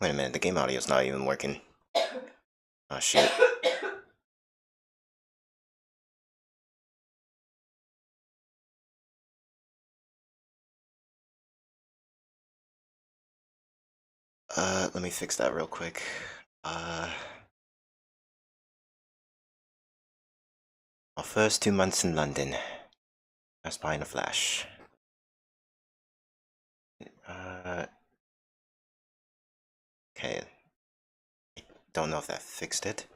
Wait a minute, the game audio's not even working. Oh shit. Let me fix that real quick. Our first 2 months in London. That's behind a flash. Okay. I don't know if that fixed it.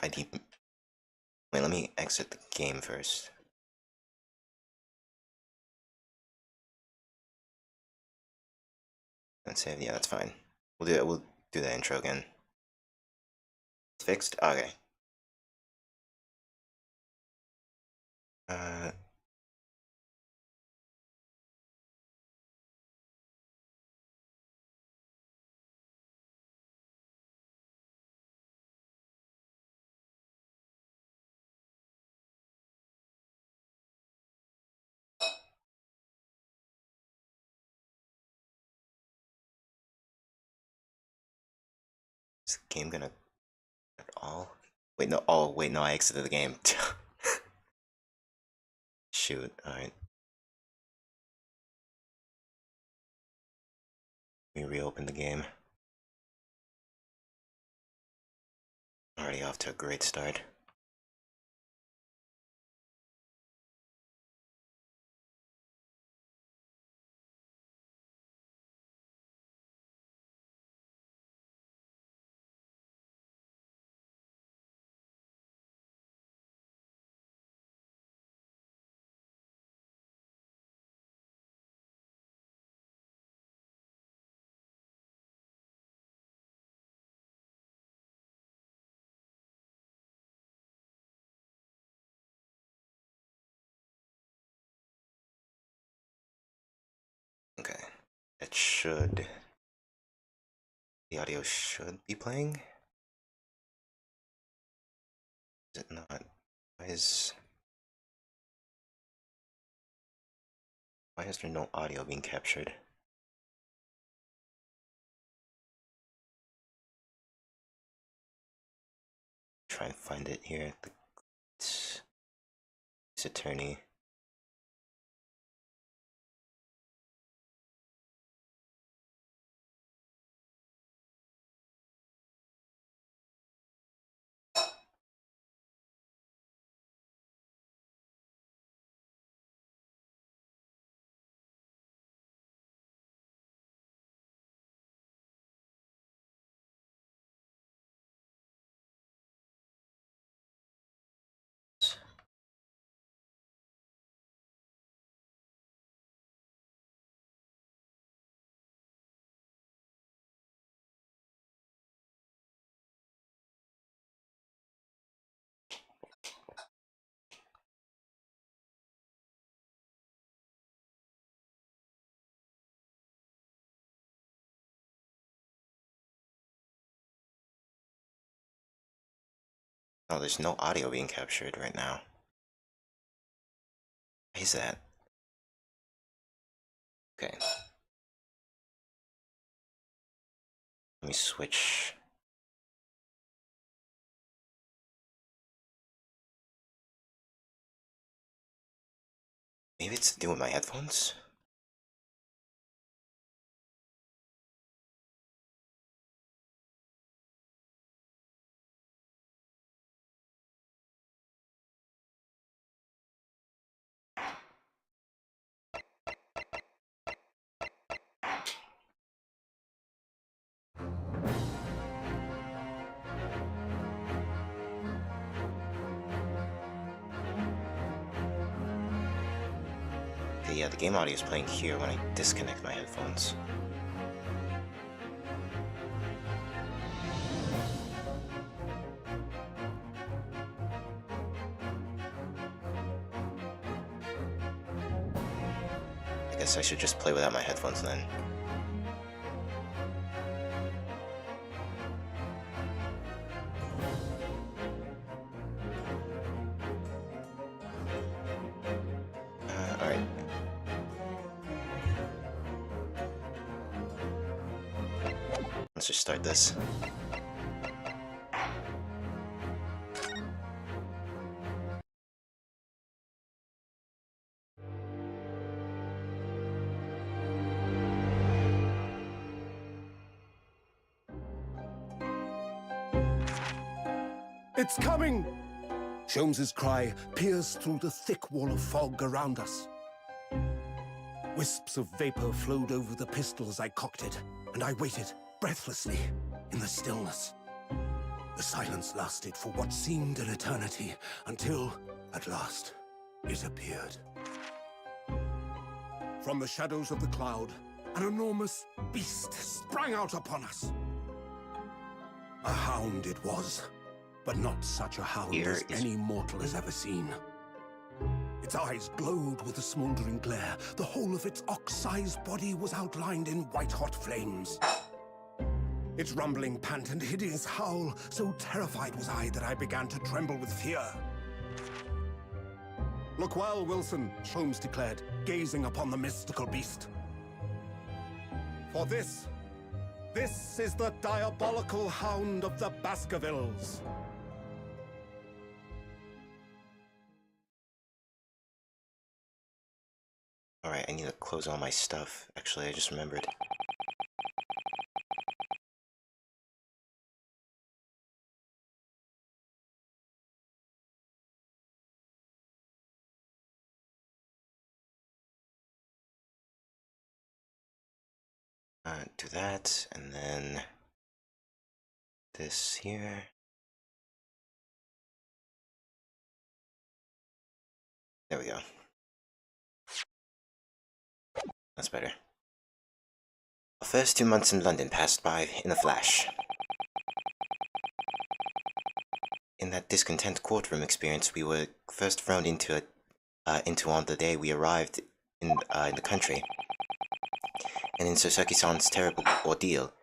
ID. Wait, let me exit the game first. And save. Yeah, that's fine. We'll do it. We'll do the intro again. It's fixed. Okay. Is the game gonna at all? Wait, no. Oh, wait, no. I exited the game. Shoot. All right. Let me reopen the game. Already off to a great start. Okay. It should. The audio should be playing. Is it not? Why is there no audio being captured? Try and find it here. The Great Ace Attorney. Oh, there's no audio being captured right now. Why is that? Okay. Let me switch. Maybe it's to do with my headphones? Okay, yeah, the game audio is playing here when I disconnect my headphones. I guess I should just play without my headphones then. let's just start this. It's coming! Sholmes's cry pierced through the thick wall of fog around us. Wisps of vapor flowed over the pistol as I cocked it, and I waited, breathlessly, in the stillness. The silence lasted for what seemed an eternity, until, at last, it appeared. From the shadows of the cloud, an enormous beast sprang out upon us. A hound it was, but not such a hound as any mortal has ever seen. Its eyes glowed with a smoldering glare. The whole of its ox-sized body was outlined in white-hot flames. Its rumbling pant and hideous howl, so terrified was I that I began to tremble with fear. "Look well, Wilson," Sholmes declared, gazing upon the mystical beast. "For this is the diabolical hound of the Baskervilles." Alright, I need to close all my stuff. Actually, I just remembered. Do that, and then this here. There we go. That's better. Our first 2 months in London passed by in a flash. In that discontent courtroom experience, we were first thrown into on the day we arrived in the country. And in Sir Serkison's terrible ordeal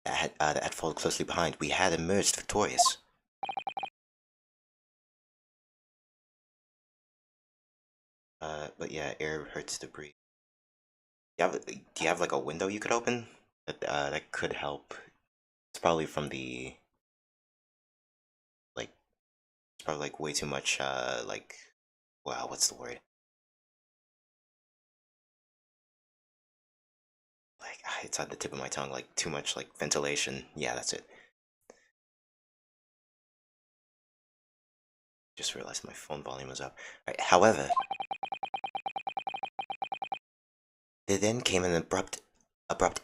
that had followed closely behind, we had emerged victorious. But yeah, air hurts to breathe. Do you have like a window you could open? That could help. It's probably from the... Like, it's probably like way too much, like... Wow, what's the word? Like, it's on the tip of my tongue, like, too much, like, ventilation. Yeah, that's it. Just realized my phone volume was up. Alright, however... There then came an abrupt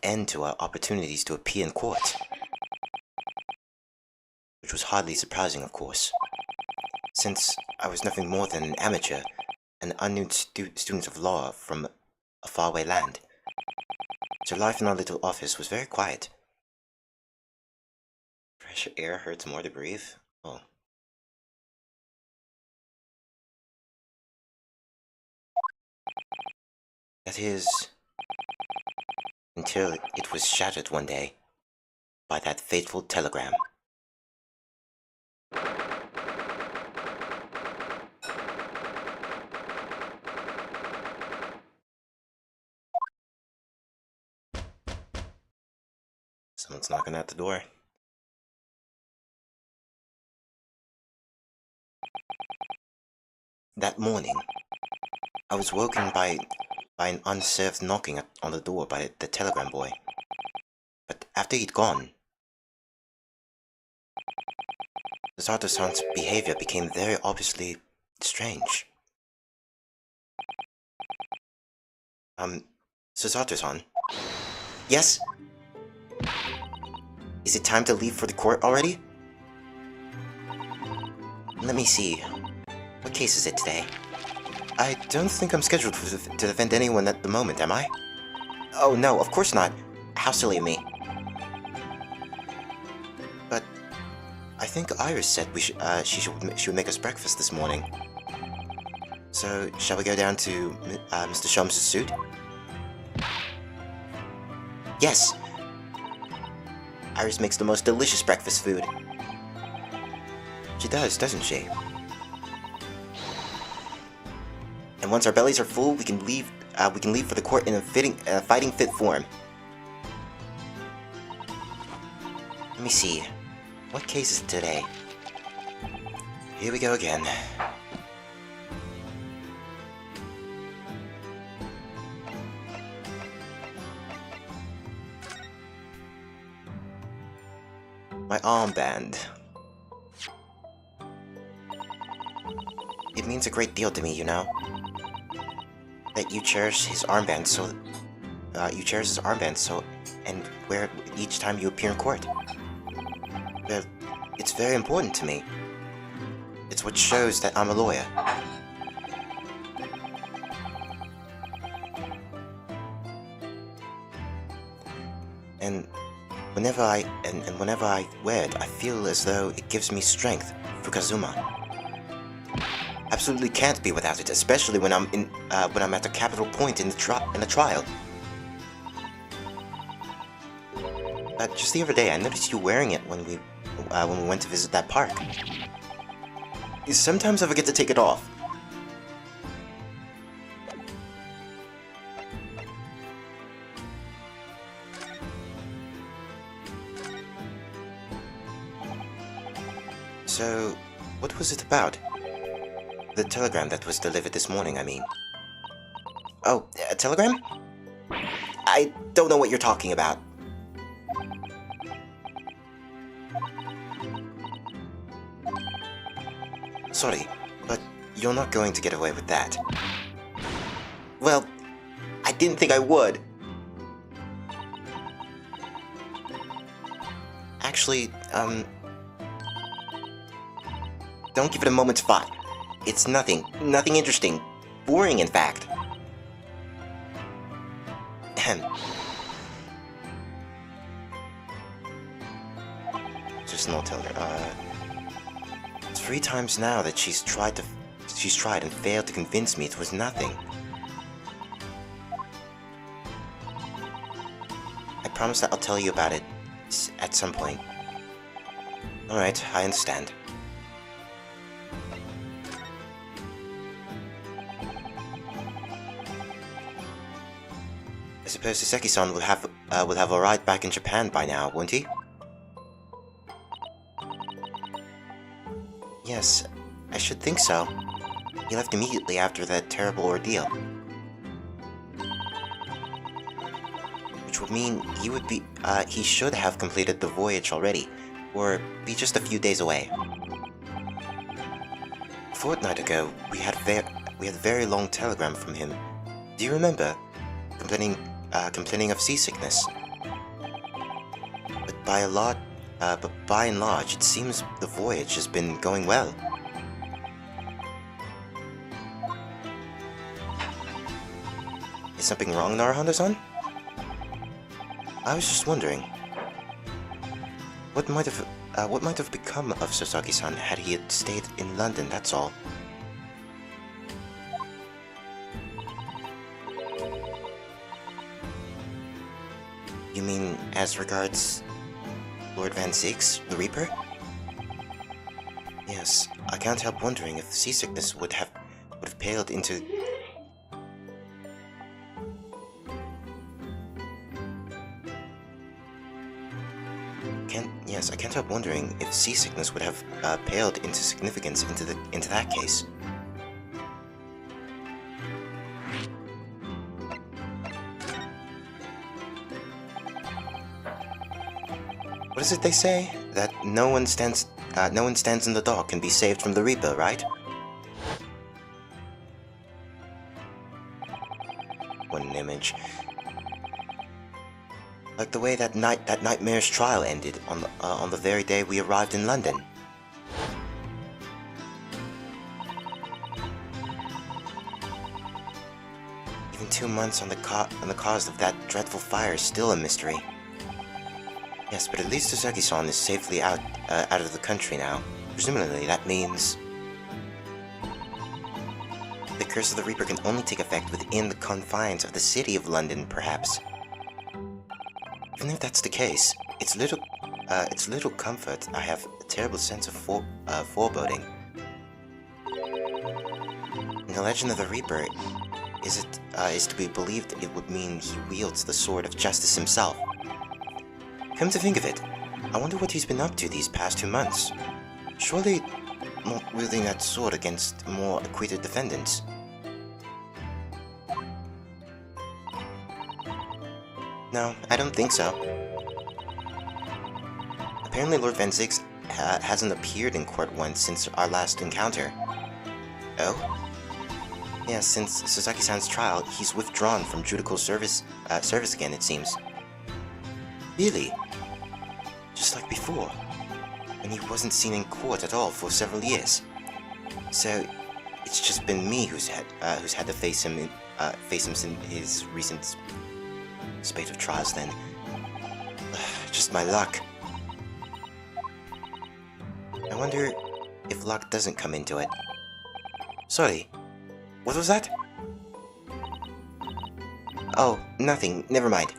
end to our opportunities to appear in court. Which was hardly surprising, of course. Since I was nothing more than an amateur, an unknown student of law from a faraway land. So life in our little office was very quiet. Fresh air hurts more to breathe? Oh. That is, until it was shattered one day by that fateful telegram. Someone's knocking at the door. That morning, I was woken by an unserved knocking on the door by the telegram boy. But after he'd gone, Zardosan's behavior became very obviously strange. Zardosan? Yes? Is it time to leave for the court already? Let me see. What case is it today? I don't think I'm scheduled to defend anyone at the moment, am I? Oh no, of course not. How silly of me. But I think Iris said she would make us breakfast this morning. So, shall we go down to Mr. Sholmes' suite? Yes! Iris makes the most delicious breakfast food. She does, doesn't she? And once our bellies are full, we can leave for the court in a fighting fit form. Let me see. What case is it today? Here we go again. My armband. It means a great deal to me, you know? That you cherish his armband so... and wear it each time you appear in court. Well, it's very important to me. It's what shows that I'm a lawyer. And whenever I wear it, I feel as though it gives me strength for Kazuma. Absolutely can't be without it, especially when I'm at the capital point in the trial. Just the other day, I noticed you wearing it when we went to visit that park. Sometimes I forget to take it off. So, what was it about? The telegram that was delivered this morning, I mean. Oh, a telegram? I don't know what you're talking about. Sorry, but you're not going to get away with that. Well, I didn't think I would. Actually, don't give it a moment's thought. It's nothing interesting. Boring, in fact. Ahem. Just an old telegram. 3 times now that she's tried and failed to convince me it was nothing. I promise that I'll tell you about it at some point. Alright, I understand. I suppose Saseki-san will have arrived back in Japan by now, won't he? Yes, I should think so. He left immediately after that terrible ordeal. Which would mean he should have completed the voyage already, or be just a few days away. A fortnight ago, we had a very long telegram from him. Do you remember? Complaining of seasickness. But by and large, it seems the voyage has been going well. Is something wrong, Naruhondo-san? I was just wondering, what might have become of Sasaki-san had he stayed in London, that's all. You mean as regards Lord Van Zieks, the Reaper? Yes, I can't help wondering if seasickness would have paled into... I can't help wondering if seasickness would have paled into significance into that case. What is it they say? That no one stands in the dock can be saved from the Reaper, right? What an image. Like the way that nightmare's trial ended on the very day we arrived in London. Even 2 months on the cause of that dreadful fire is still a mystery. Yes, but at least Saseki-san is safely out of the country now. Presumably, that means... the curse of the Reaper can only take effect within the confines of the city of London, perhaps. Even if that's the case, it's little comfort. I have a terrible sense of foreboding. In the legend of the Reaper, is to be believed it would mean he wields the sword of justice himself. Come to think of it, I wonder what he's been up to these past 2 months. Surely not wielding that sword against more acquitted defendants. No, I don't think so. Apparently Lord Van Zix hasn't appeared in court once since our last encounter. Oh? Yeah, since Sasaki-san's trial, he's withdrawn from judicial service again, it seems. Really? Just like before, when he wasn't seen in court at all for several years. So, it's just been me who's had to face him in his recent spate of trials then. Just my luck. I wonder if luck doesn't come into it. Sorry, what was that? Oh, nothing, never mind.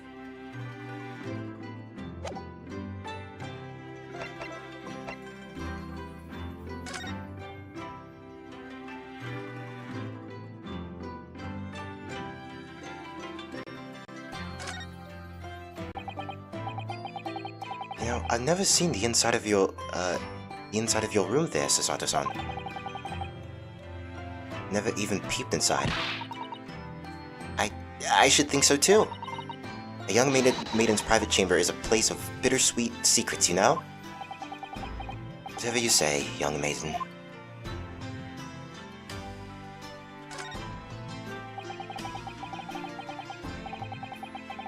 You know, I've never seen the inside of your room there, Sasato-san. Never even peeped inside. I should think so too. A young maiden's private chamber is a place of bittersweet secrets, you know? Whatever you say, young maiden.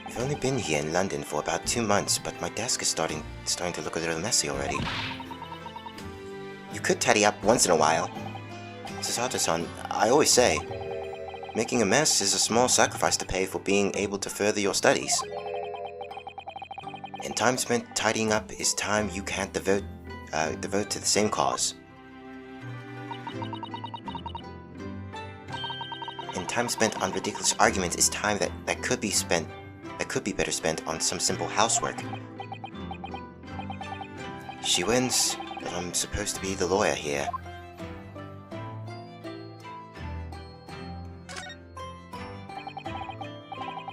I've only been here in London for about 2 months, but my desk is starting to look a little messy already. You could tidy up once in a while. Sasato-san, I always say, making a mess is a small sacrifice to pay for being able to further your studies. And time spent tidying up is time you can't devote to the same cause. And time spent on ridiculous arguments is time that could be better spent on some simple housework. She wins, but I'm supposed to be the lawyer here.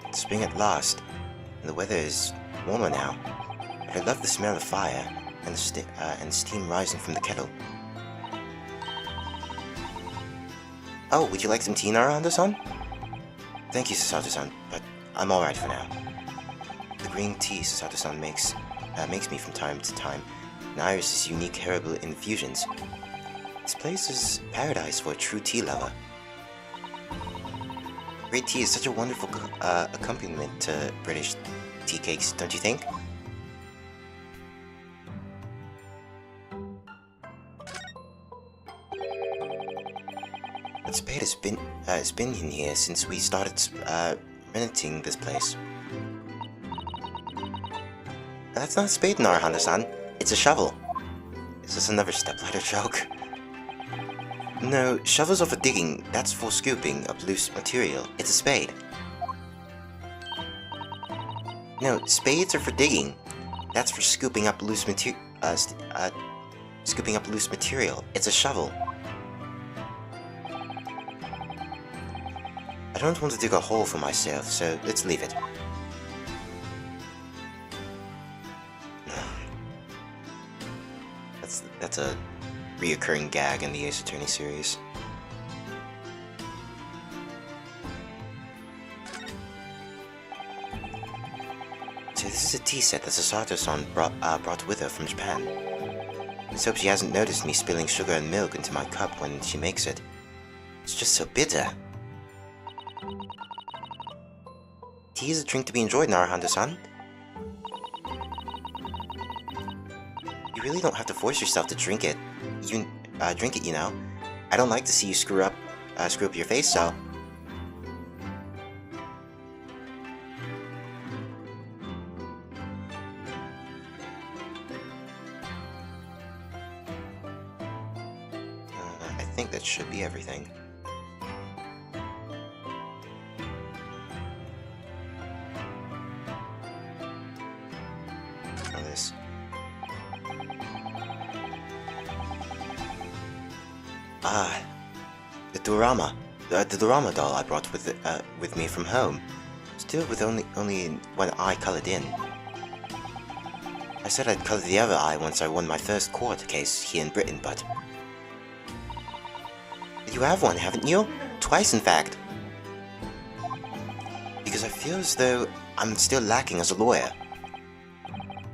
It's spring at last, and the weather is warmer now. But I love the smell of fire and the steam rising from the kettle. Oh, would you like some tea, Narahando-san? Thank you, Sasato-san, but I'm alright for now. The green tea Sasato-san makes me from time to time, and Iris' unique herbal infusions. This place is paradise for a true tea lover. Great tea is such a wonderful accompaniment to British tea cakes, don't you think? But Spade has been in here since we started renting this place. That's not a spade, Narahanda-san. It's a shovel. Is this another stepladder joke? No, shovels are for digging. That's for scooping up loose material. It's a spade. No, spades are for digging. That's for scooping up loose material. It's a shovel. I don't want to dig a hole for myself, so let's leave it. That's a reoccurring gag in the Ace Attorney series. So this is a tea set that Sasato-san brought with her from Japan. Let's hope she hasn't noticed me spilling sugar and milk into my cup when she makes it. It's just so bitter. Tea is a drink to be enjoyed, Narahando-san. You really don't have to force yourself to drink it. You know. I don't like to see you screw up your face, so. I think that should be everything. This. Ah, the Dorama doll I brought with me from home, still with only one eye colored in. I said I'd color the other eye once I won my first court case here in Britain, but... You have one, haven't you? Twice, in fact. Because I feel as though I'm still lacking as a lawyer.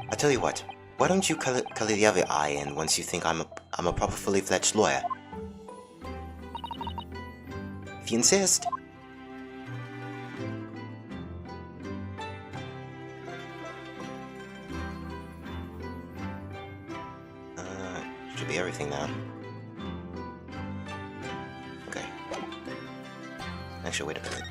I tell you what, why don't you color the other eye in once you think I'm a proper fully fledged lawyer? If you insist. Should be everything now. Okay. Actually, wait a minute.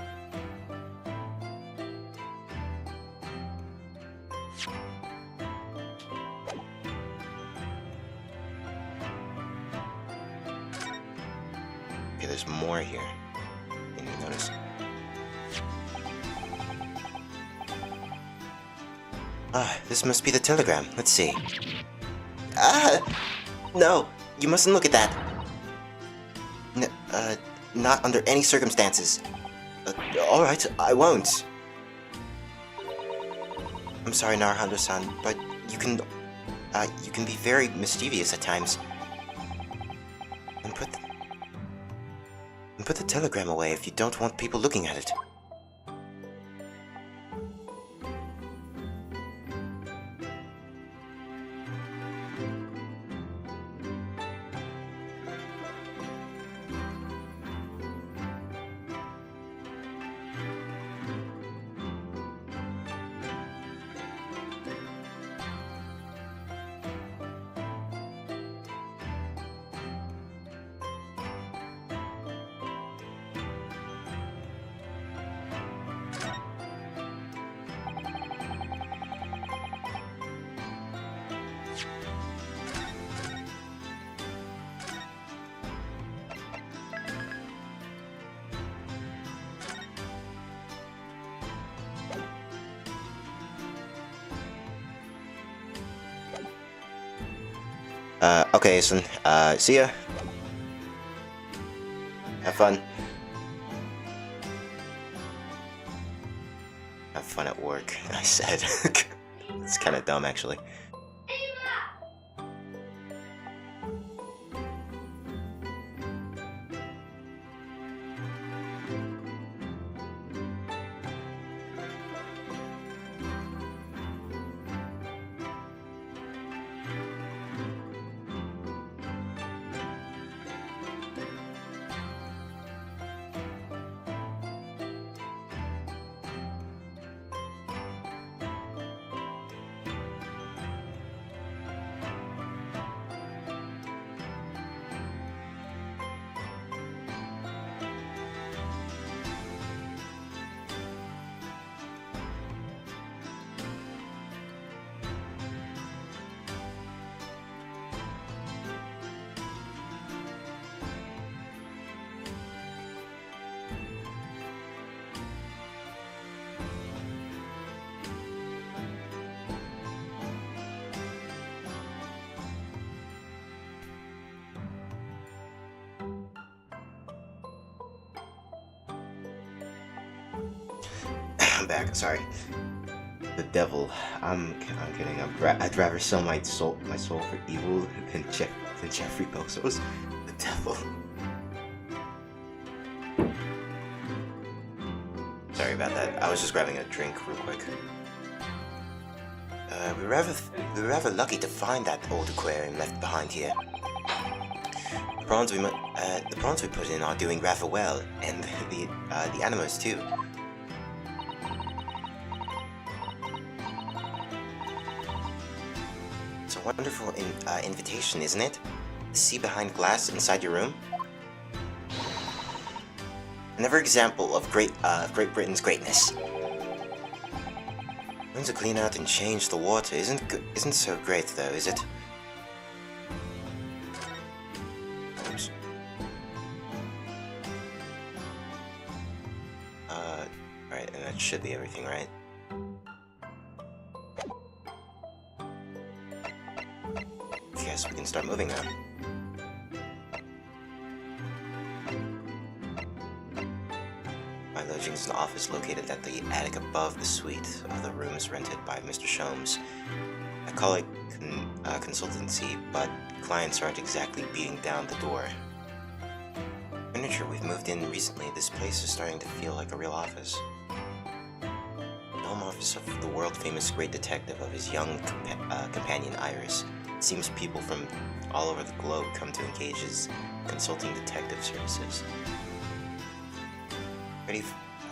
Okay, there's more here. Didn't even notice. Ah, this must be the telegram. Let's see. Ah! No! You mustn't look at that! Not under any circumstances. Alright, I won't. I'm sorry, Naruhodo-san, but you can be very mischievous at times. And put the telegram away if you don't want people looking at it. Okay, Asen. See ya. Have fun. Have fun at work, I said. It's kinda dumb, actually. I'm back. Sorry. The devil. I'm kidding. I'd rather sell my soul for evil than Jeffrey Bezos. The devil. Sorry about that. I was just grabbing a drink real quick. We were rather lucky to find that old aquarium left behind here. The prawns we put in are doing rather well, and the animals too. It's a wonderful invitation, isn't it? To see behind glass inside your room. Another example of Great Britain's greatness. Going to clean out and change the water isn't so great though, is it? Oops. Right, and that should be everything, right? Guess we can start moving now. My lodgings is an office located at the attic above the suite of the rooms rented by Mr. Sholmes. I call it consultancy, but clients aren't exactly beating down the door. Furniture we've moved in recently, this place is starting to feel like a real office. The home office of the world-famous great detective of his young companion Iris. It seems people from all over the globe come to engage his consulting detective services. Ready?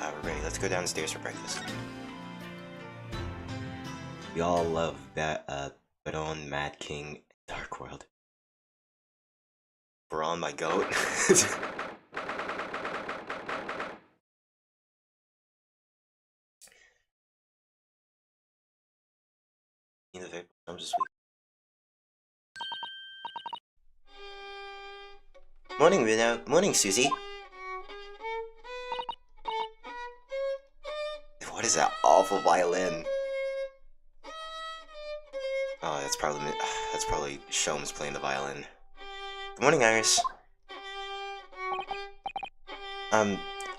We're ready. Let's go downstairs for breakfast. We all love that, Baron, Mad King, Dark World. Baron, my goat. I'm just sweet. Morning, Reno. Morning, Susie. What is that awful violin? Oh, that's probably Sholmes playing the violin. Good morning, Iris.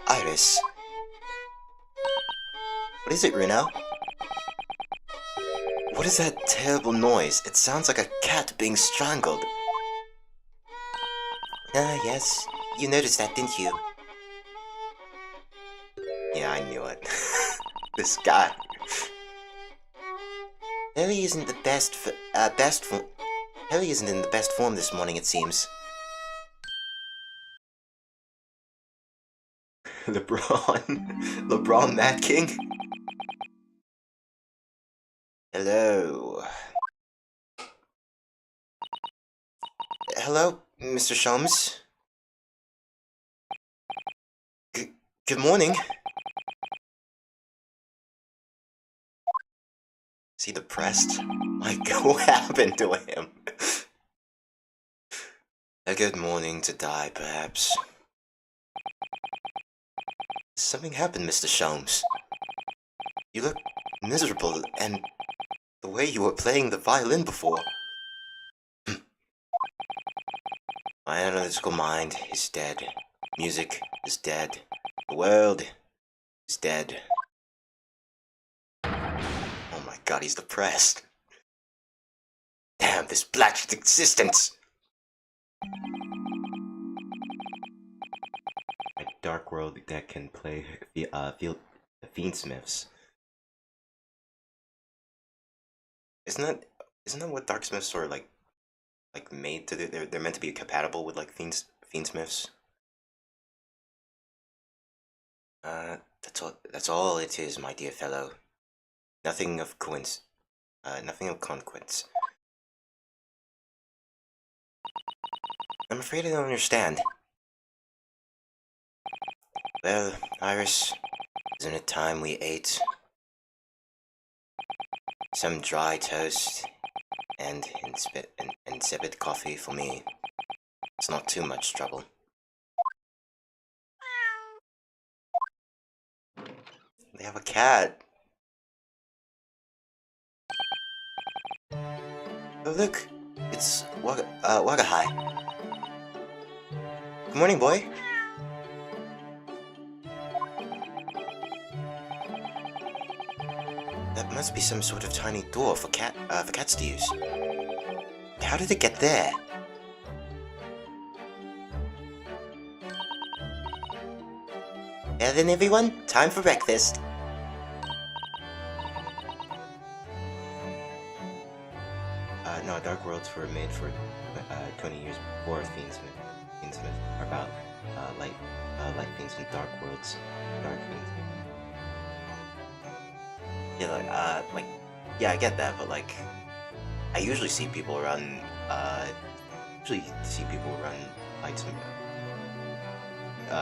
Iris. What is it, Reno? What is that terrible noise? It sounds like a cat being strangled. Yes. You noticed that, didn't you? Yeah, I knew it. This guy. Harry isn't the Harry isn't in the best form this morning, it seems. LeBron Mad King? Hello. Hello, Mr. Sholmes. Good morning. Is he depressed? My God, what happened to him? A good morning to die, perhaps. Something happened, Mr. Sholmes. You look miserable, and the way you were playing the violin before. My analytical mind is dead. Music is dead. The world is dead. Oh my God, he's depressed. Damn, this black existence! A dark world that can play fiendsmiths. Isn't that what darksmiths are like made to do? They're meant to be compatible with like fiendsmiths. That's all it is, my dear fellow. Nothing of consequence. I'm afraid I don't understand. Well, Iris, isn't it time we ate some dry toast and insipid coffee for me? It's not too much trouble. They have a cat. Oh look, it's Wagahai. Good morning, boy. That must be some sort of tiny door for cats to use. How did it get there? Well then, everyone, time for breakfast. No, Dark Worlds were made for 20 years before Fiendsmith are about light fiends and Dark Worlds, Dark Fiends. Yeah, yeah, I get that, but like, I usually see people run lights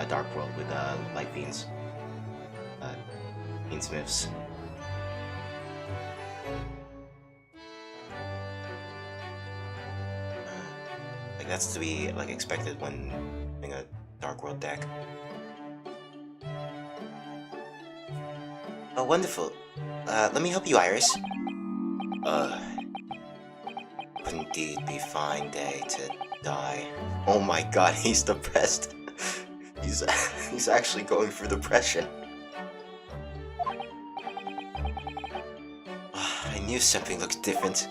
Dark World with light fiends, fiendsmiths. Like that's to be like expected when doing a Dark World deck. Oh, wonderful. Let me help you, Iris. Would indeed be a fine day to die. Oh my God, he's depressed. He's actually going through depression. I knew something looked different.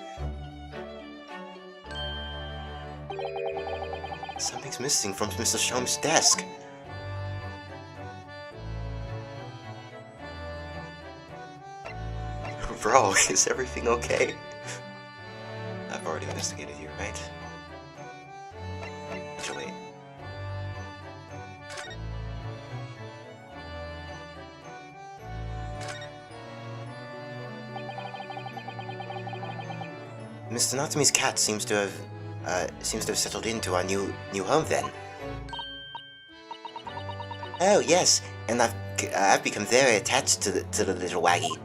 Something's missing from Mr. Sholmes' desk. Bro, is everything okay? I've already investigated here, right? Actually... Mr. Natsumi's cat seems to have settled into our new home then. Oh yes, and I've become very attached to the little waggy.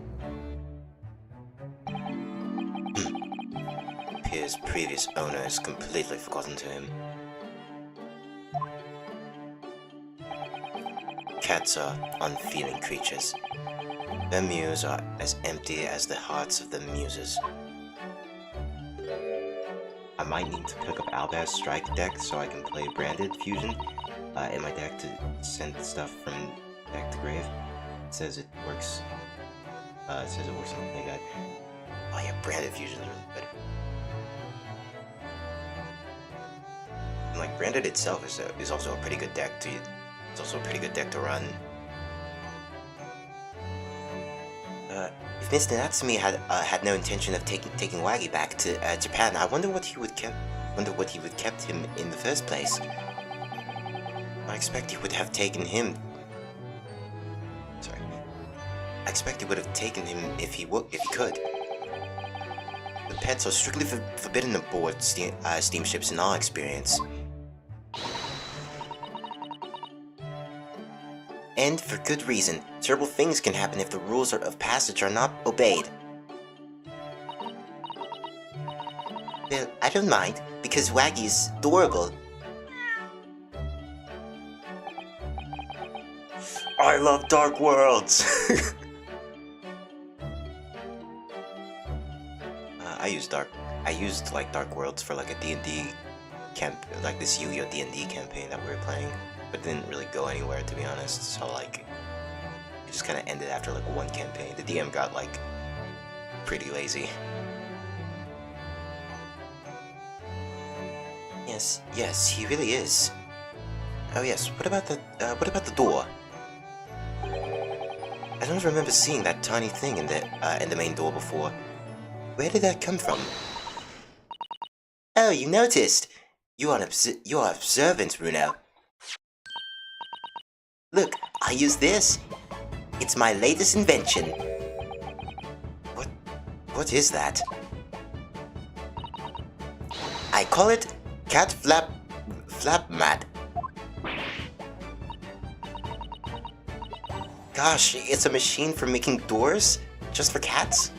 His previous owner has completely forgotten to him. Cats are unfeeling creatures. Their mews are as empty as the hearts of the muses. I might need to pick up Owlbear's Strike deck so I can play Branded Fusion in my deck to send stuff from deck to grave. It says it works. It says it works on the play guide. Oh yeah, Branded Fusion is really good. And like Branded itself is also a pretty good deck to. It's also a pretty good deck to run. If Mr. Natsumi had no intention of taking Waggy back to Japan, I wonder what he would kept him in the first place. I expect he would have taken him. Sorry. I expect he would have taken him if he could. The pets are strictly forbidden aboard steamships in our experience. And for good reason. Terrible things can happen if the rules of passage are not obeyed. Well, I don't mind, because Waggy is adorable. I love Dark Worlds! I used like Dark Worlds for like a D&D camp, like this Yu-Gi-Oh! D&D campaign that we were playing. But didn't really go anywhere, to be honest, so like it just kind of ended after like one campaign. The DM got like pretty lazy. Yes, he really is. Oh yes, what about the door? I don't remember seeing that tiny thing in the main door before. Where did that come from? Oh, you noticed. You are observant, Bruno. Look, I use this. It's my latest invention. What is that? I call it cat flap mat. Gosh, it's a machine for making doors? Just for cats?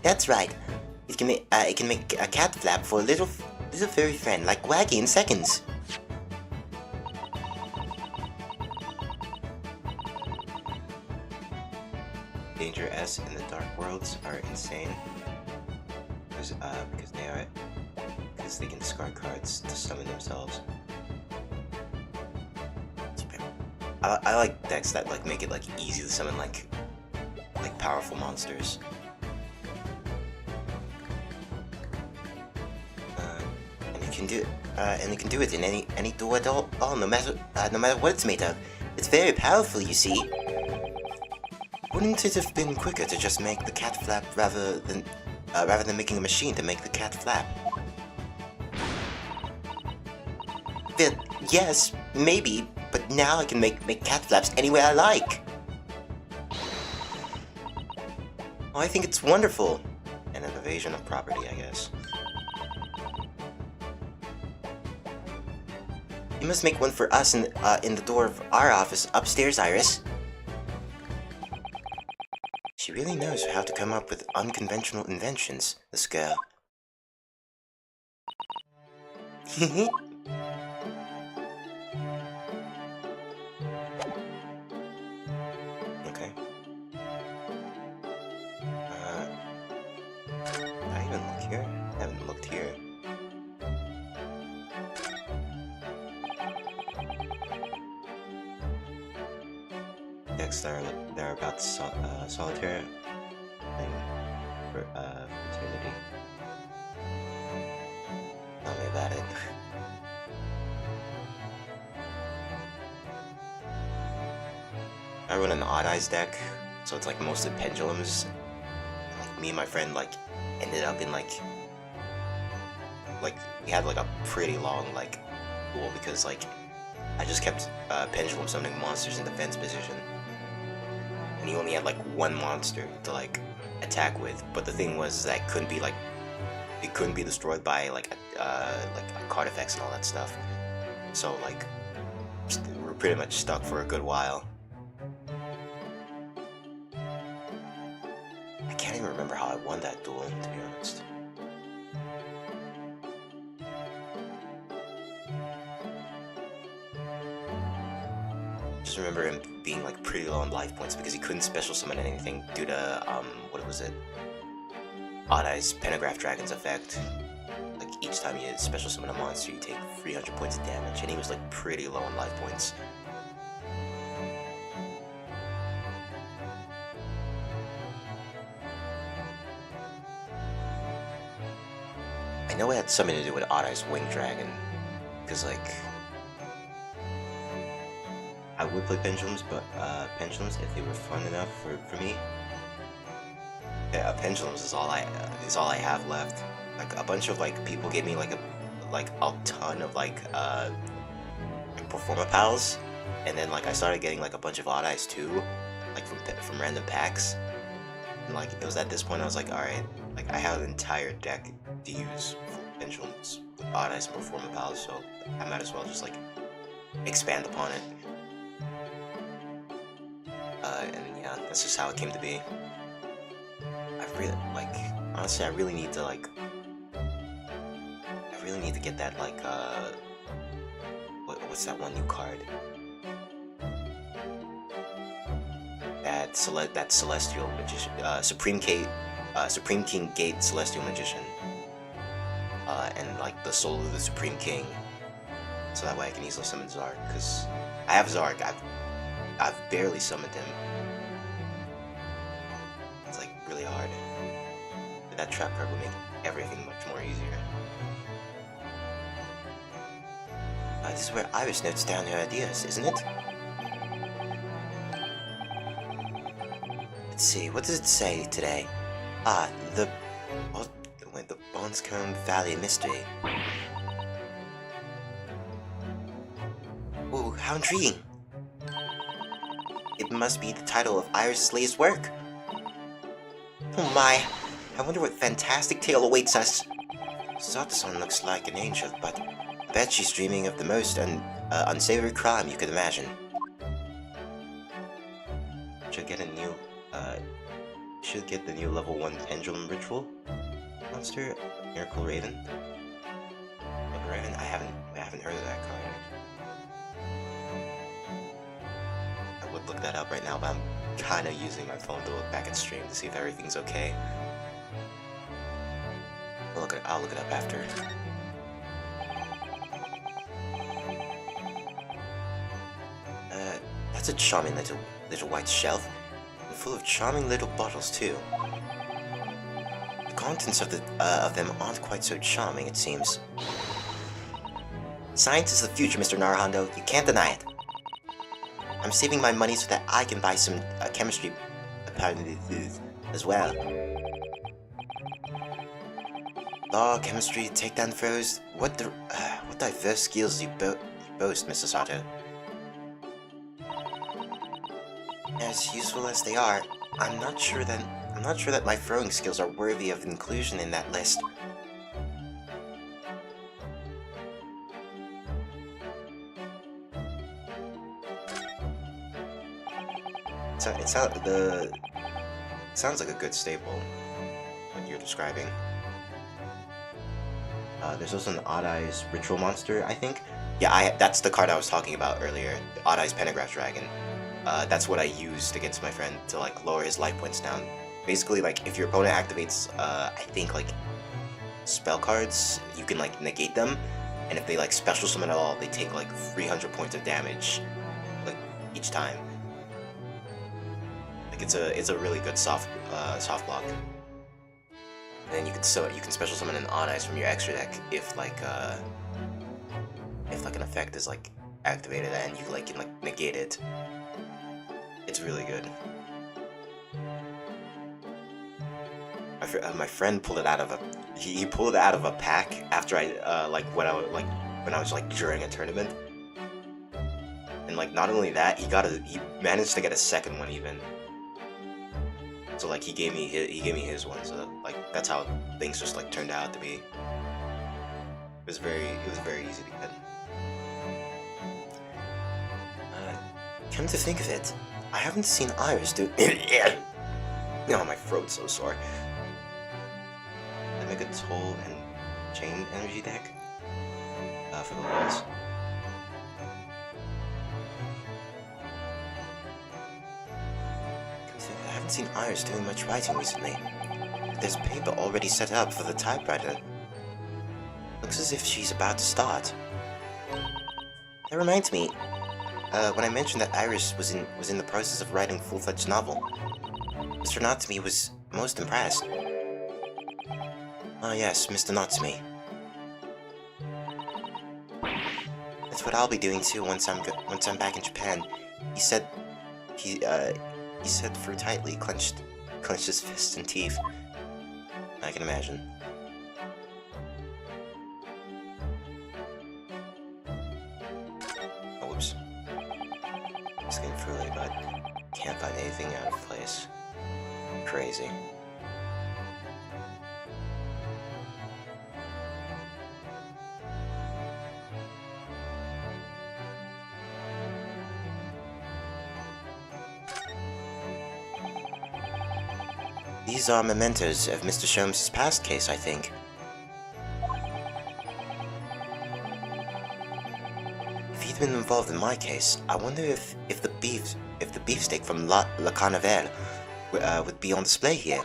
That's right. It can make a cat flap for a little furry friend like Waggy in seconds. Danger S and the Dark Worlds are insane because they can discard cards to summon themselves. I like decks that like make it like easy to summon like powerful monsters. And it can do it in any door at all, no matter what it's made of. It's very powerful, you see. Wouldn't it have been quicker to just make the cat flap rather than making a machine to make the cat flap? Well, yes, maybe, but now I can make cat flaps any way I like. Oh, I think it's wonderful. And an evasion of property, I guess. You must make one for us in the door of our office upstairs, Iris. She really knows how to come up with unconventional inventions, this girl. Okay. Did I even look here? I haven't looked here. Decks that are about solitaire. I run an Odd Eyes deck, so it's like mostly pendulums. Like me and my friend like ended up in like we had like a pretty long like duel because like I just kept pendulum summoning monsters in defense position, and he only had like one monster to like attack with. But the thing was that it couldn't be destroyed by like card effects and all that stuff. So like we were pretty much stuck for a good while. I can't even remember how I won that duel, to be honest. Just remember him being like pretty low on life points because he couldn't special summon anything due to what was it? Odd Eyes Pentagraph Dragon's effect. Like each time you special summon a monster, you take 300 points of damage, and he was like pretty low on life points. I know it had something to do with Odd Eyes Wing Dragon, because like I would play pendulums, but pendulums if they were fun enough for me. Yeah, pendulums is all I have left. Like a bunch of like people gave me like a ton of like Performa pals, and then like I started getting like a bunch of Odd Eyes too, like from random packs. And like it was at this point I was like, all right, like I have an entire deck to use for pendulums with Odd Eyes and Performa pals, so I might as well just like expand upon it. And yeah, that's just how it came to be. I really, like, honestly, I really need to get that, like, what's that one new card? That Celestial Magician, Supreme King Gate Celestial Magician. And, like, the Soul of the Supreme King. So that way I can easily summon Zark, because I have Zark, I've barely summoned him. It's like really hard. But that trap card will make everything much more easier. This is where Iris notes down her ideas, isn't it? Let's see, what does it say today? The Bonscombe Valley Mystery. Ooh, how intriguing! It must be the title of Iris' latest work. Oh my, I wonder what fantastic tale awaits us. Zotason looks like an angel, but I bet she's dreaming of the most unsavory crime you could imagine. Should get the new level 1 Pendulum Ritual monster, Miracle Raven. Miracle Raven? I haven't heard of that card. Look that up right now, but I'm kind of using my phone to look back at stream to see if everything's okay. I'll look it up after. That's a charming little white shelf, and full of charming little bottles too. The contents of them aren't quite so charming, it seems. Science is the future, Mr. Naruhondo. You can't deny it. I'm saving my money so that I can buy some chemistry as well. Law, chemistry, takedown throws. What diverse skills you boast, Mr. Sato. As useful as they are, I'm not sure that my throwing skills are worthy of inclusion in that list. It sounds like a good staple, what you're describing. There's also an Odd Eyes Ritual Monster, I think. Yeah, that's the card I was talking about earlier, the Odd Eyes Pentagraph Dragon. That's what I used against my friend to like lower his life points down. Basically, like if your opponent activates, I think like spell cards, you can like negate them, and if they like special summon at all, they take like 300 points of damage, like each time. Like it's a really good soft block. And then you can special summon an Odd Eyes from your extra deck if like an effect is like activated and you like can like negate it. It's really good. My friend pulled it out of a he pulled it out of a pack after I like when I was like during a tournament, and like not only that, he managed to get a second one even. So like he gave me his one, so like that's how things just like turned out to be. It was very easy to get. Come to think of it, I haven't seen Iris do. Oh, my throat's so sore. I make a toll and chain energy deck for the walls. I haven't seen Iris doing much writing recently. There's paper already set up for the typewriter. Looks as if she's about to start. That reminds me, when I mentioned that Iris was in the process of writing a full-fledged novel, Mr. Natsumi was most impressed. Oh yes, Mr. Natsumi. That's what I'll be doing too once I'm back in Japan. He said through tightly, clenched his fists and teeth. I can imagine. Oh, whoops. It's getting fruity, but can't find anything out of place. Crazy. These are mementos of Mr. Sholmes' past case, I think. If he'd been involved in my case, I wonder if the beefsteak from La Carnivale would be on display here.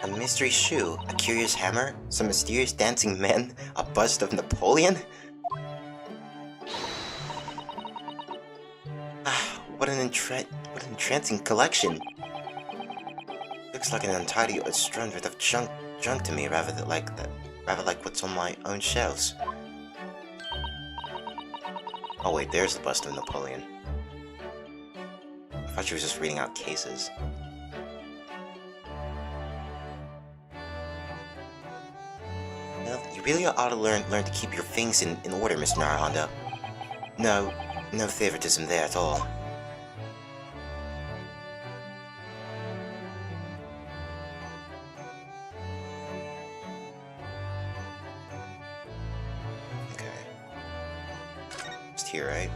A mystery shoe, a curious hammer, some mysterious dancing men, a bust of Napoleon? What an entrancing collection. Looks like an entirely stranded of junk to me, rather like what's on my own shelves. Oh wait, there's the bust of Napoleon. I thought she was just reading out cases. Well, you really ought to learn to keep your things in order, Mr. Naruhondo. No favoritism there at all. Here, right?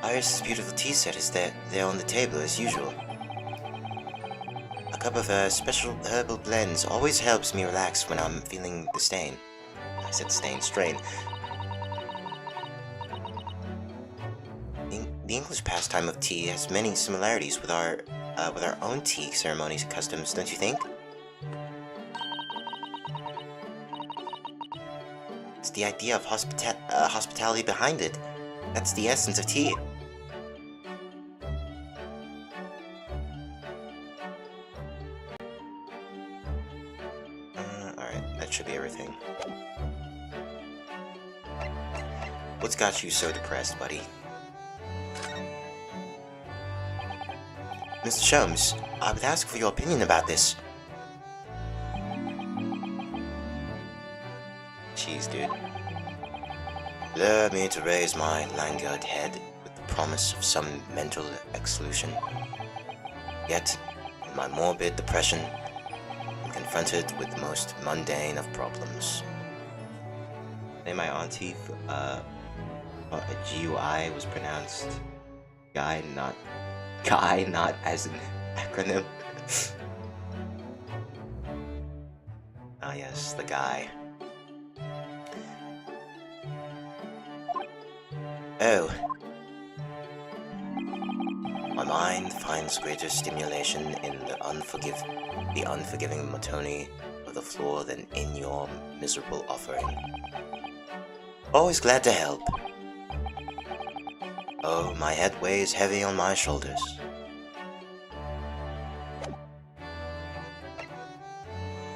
Iris' beautiful tea set is there on the table as usual. A cup of special herbal blends always helps me relax when I'm feeling the strain. The English pastime of tea has many similarities with our own tea ceremonies and customs, don't you think? It's the idea of hospitality behind it. That's the essence of tea. Alright, that should be everything. What's got you so depressed, buddy? Mr. Sholmes, I would ask for your opinion about this. Jeez, dude. Lure me to raise my languid head with the promise of some mental exolution. Yet, in my morbid depression, I'm confronted with the most mundane of problems. Hey, my auntie, a GUI was pronounced guy, not as an acronym. Ah, yes, the guy. Oh. My mind finds greater stimulation in the unforgiving monotony of the floor than in your miserable offering. Always glad to help. Oh, my head weighs heavy on my shoulders.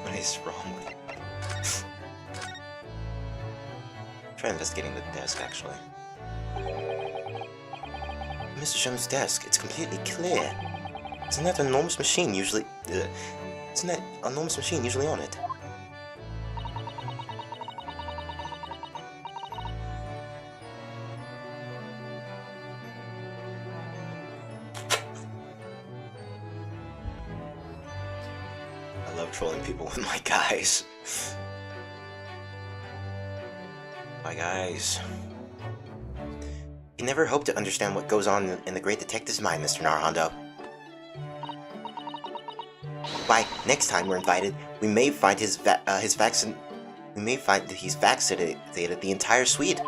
What is wrong with you? Try investigating the desk, actually. Mr. Sholmes' desk. It's completely clear. Isn't that enormous machine usually... isn't that enormous machine usually on it? I love trolling people with my guys. My guys. You never hope to understand what goes on in the great detective's mind, Mr. Narhondo. Why, next time we're invited, we may find he's vaccinated the entire suite.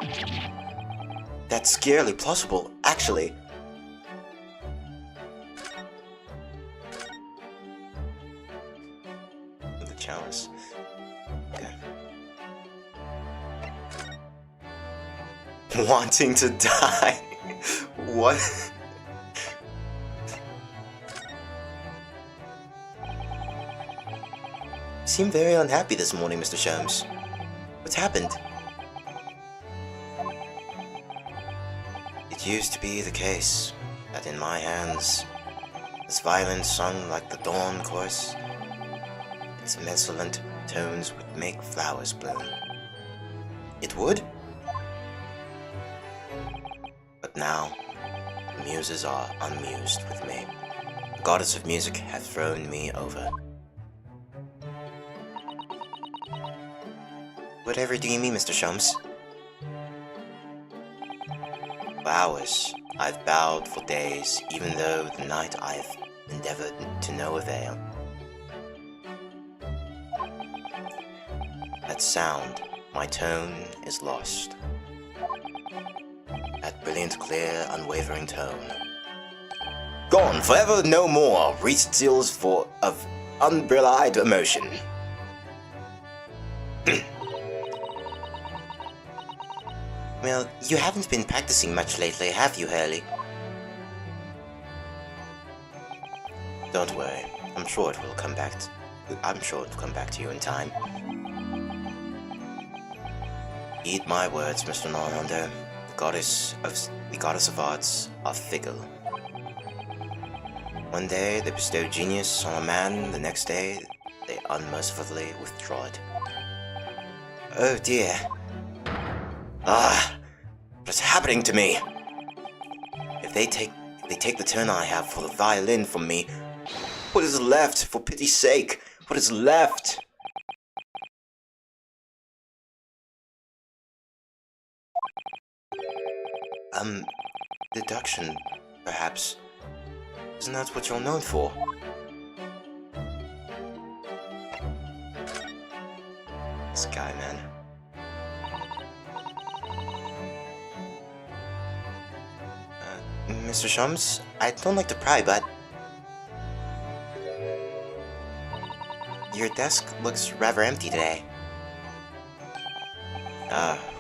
That's scarily plausible, actually. The chalice. Okay. Wanting to die? What? You seem very unhappy this morning, Mr. Sholmes. What's happened? It used to be the case that in my hands, this violin sung like the dawn chorus, its mescent tones would make flowers bloom. It would? But now, the muses are unmused with me. The goddess of music hath thrown me over. Whatever do you mean, Mr. Sholmes? For hours, I've bowed for days, even though the night I've endeavored to no avail. At sound, my tone is lost. That brilliant, clear, unwavering tone. Gone, forever no more, re-steals of unbelied emotion. Well, you haven't been practicing much lately, have you, Hurley? Don't worry, I'm sure it will come back to you in time. Heed my words, Mr. Narhondo. The goddess of arts are fickle. One day they bestow genius on a man, the next day they unmercifully withdraw it. Oh dear. What's happening to me? If they take the turn I have for the violin from me, what is left, for pity's sake? What is left? Deduction, perhaps. Isn't that what you're known for? This guy, man. Mr. Sholmes, I don't like to pry, but... your desk looks rather empty today.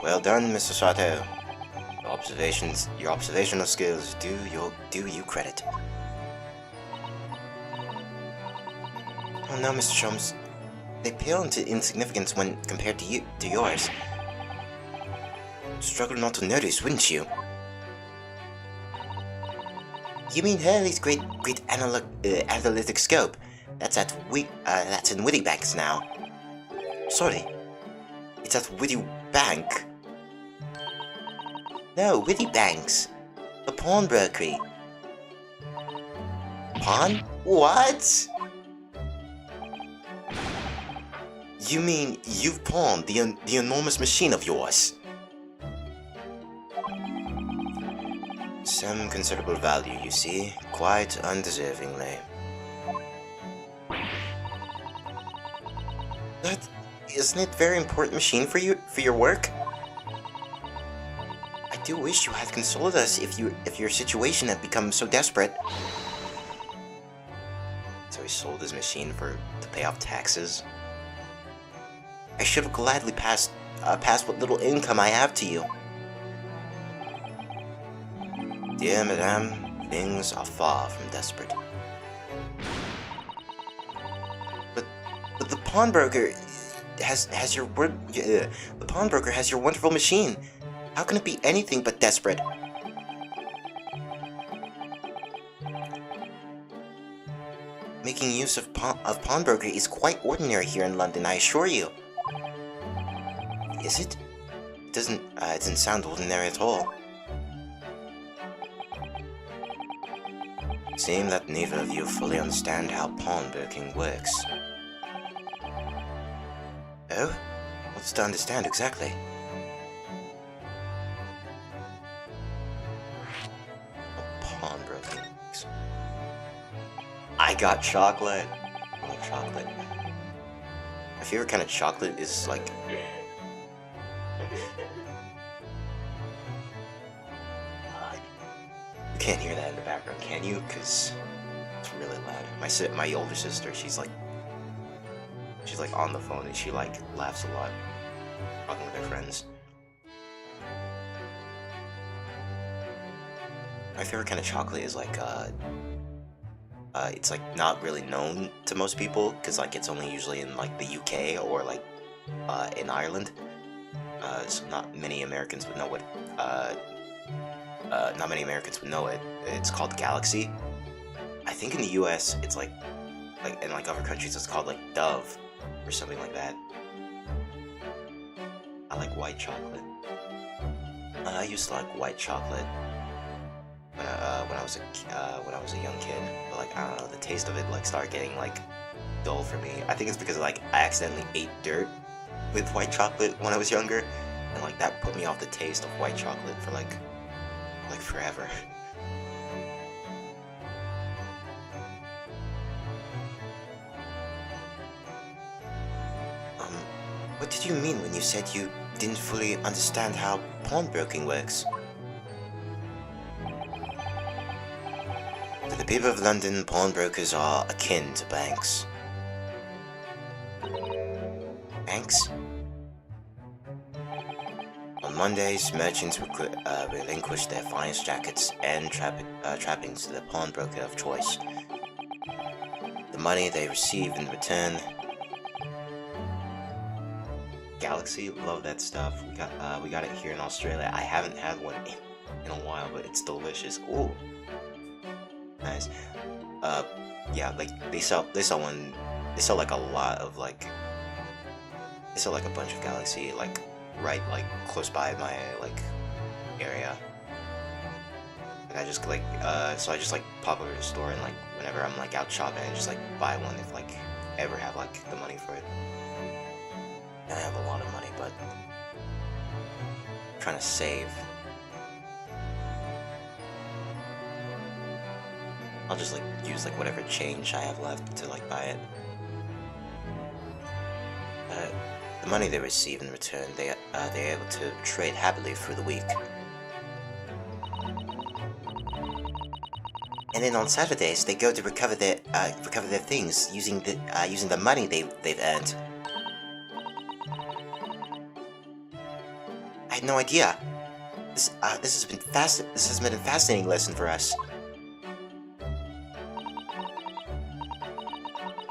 Well done, Mr. Sato. Your observational skills do you credit. Oh no, Mr. Sholmes. They pale into insignificance when compared to yours. Struggle not to notice, wouldn't you? You mean Hurley's great analytic scope? That's in Witty Banks now. Sorry, it's at Witty Bank. No, Witty Banks, the pawnbrokery. Pawn? What? You mean you've pawned the enormous machine of yours? Some considerable value, you see, quite undeservingly. But isn't it a very important machine for your work? I do wish you had consoled us if your situation had become so desperate. So he sold his machine to pay off taxes. I should have gladly passed what little income I have to you. Dear Madame, things are far from desperate. But the pawnbroker has your wonderful machine. How can it be anything but desperate? making use of pawnbroker is quite ordinary here in London, I assure you. Is it? It doesn't sound ordinary at all. Seeing that neither of you fully understand how pawnbroking works. Oh? What's to understand exactly? Pawnbroking. I got chocolate. I like chocolate. My favorite kind of chocolate is like... You can't hear that in the background, can you? Because it's really loud. My older sister, she's like on the phone and she like laughs a lot talking with her friends. My favorite kind of chocolate is like it's like not really known to most people because like it's only usually in like the UK or like in Ireland. So not many Americans would know what not many Americans would know it. It's called Galaxy. I think in the US it's like in like other countries it's called like Dove or something like that. I like white chocolate. I used to like white chocolate when I was a young kid, but like I don't know, the taste of it like started getting like dull for me. I think it's because like I accidentally ate dirt with white chocolate when I was younger, and like that put me off the taste of white chocolate for like forever. What did you mean when you said you didn't fully understand how pawnbroking works? To the people of London, pawnbrokers are akin to banks. Banks? On Mondays, merchants relinquish their finest jackets and trappings to the pawnbroker of choice. The money they receive in return... Galaxy, love that stuff. We got it here in Australia. I haven't had one in a while, but it's delicious. Ooh, nice. Yeah, like they sell like a lot of like a bunch of Galaxy like right like close by my like area. And I just like so I just like pop over to the store and like whenever I'm like out shopping I just like buy one if like I ever have like the money for it. And I have a lot of money, but I'm trying to save. I'll just like use like whatever change I have left to like buy it. The money they receive in return, they're able to trade happily through the week. And then on Saturdays, they go to recover their things using the money they've earned. I had no idea. This has been a fascinating lesson for us.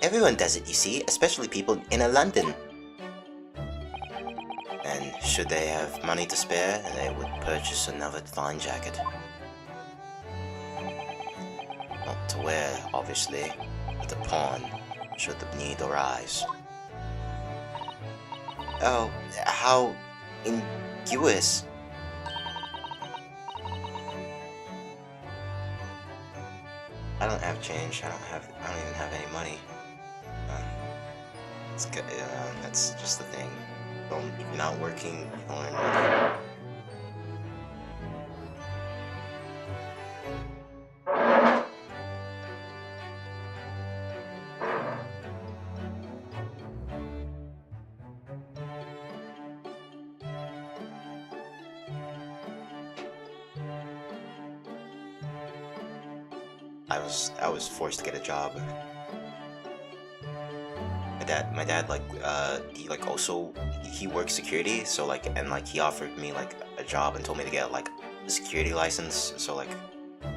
Everyone does it, you see, especially people in London. And should they have money to spare, they would purchase another fine jacket. Not to wear, obviously, but to pawn, should the need arise. Oh, how ingenuous. I don't have change. I don't even have any money. It's good. That's just the thing. If you're not working, you don't earn money. I was forced to get a job. My dad like he like also he works security, so like and like he offered me like a job and told me to get like a security license, so like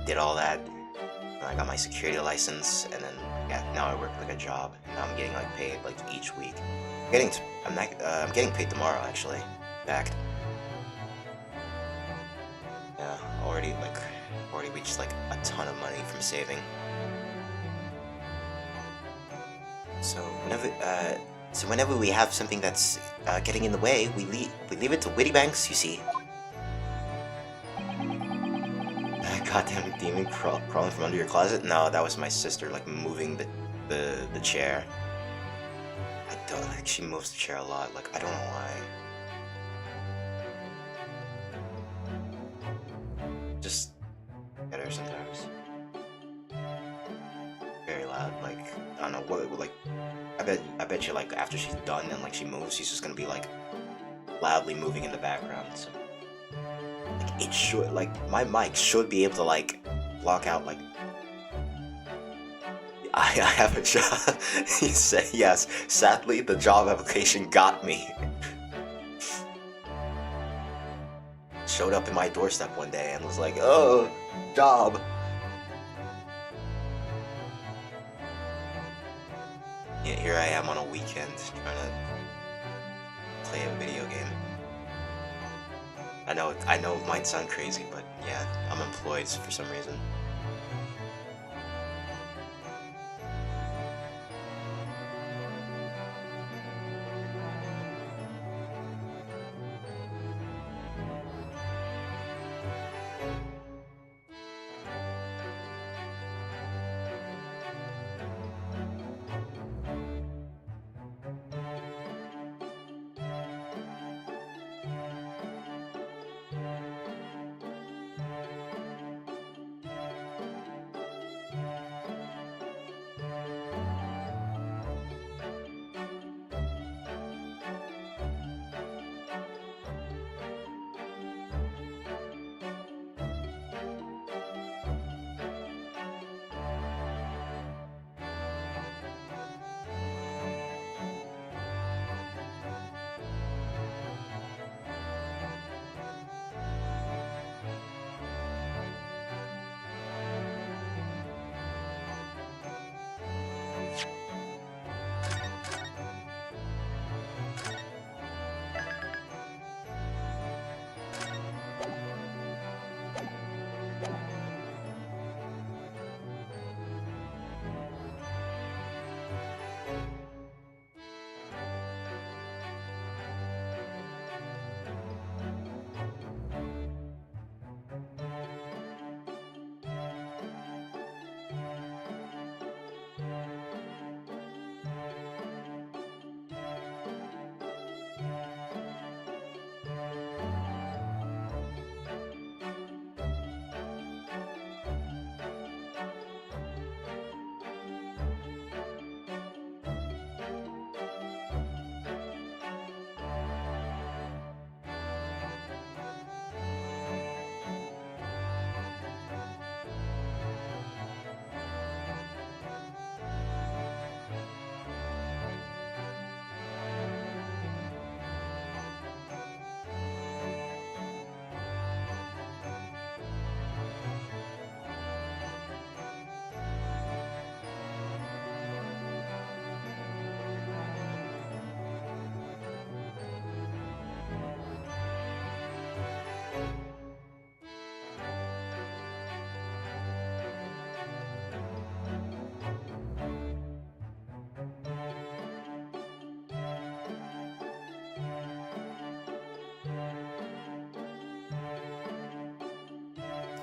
did all that and I got my security license, and then yeah, now I work like a job and now I'm getting like paid like each week. I'm getting paid tomorrow actually. In fact, yeah, already reached like a ton of money from saving. So whenever we have something that's getting in the way, we leave it to Witty Banks, you see. Goddamn demon crawling from under your closet? No, that was my sister, like, moving the chair. I don't think she moves the chair a lot, like, I don't know why. Just get her sometimes. Very loud, like, I don't know, what, like, I bet you, like, after she's done and, like, she moves, she's just gonna be, like, loudly moving in the background, so. Like, it should, like, my mic should be able to, like, block out, like, I have a job. He said yes. Sadly, the job application got me. Showed up in my doorstep one day and was like, oh, job. Yeah, here I am on a weekend trying to play a video game. I know it might sound crazy, but yeah, I'm employed for some reason.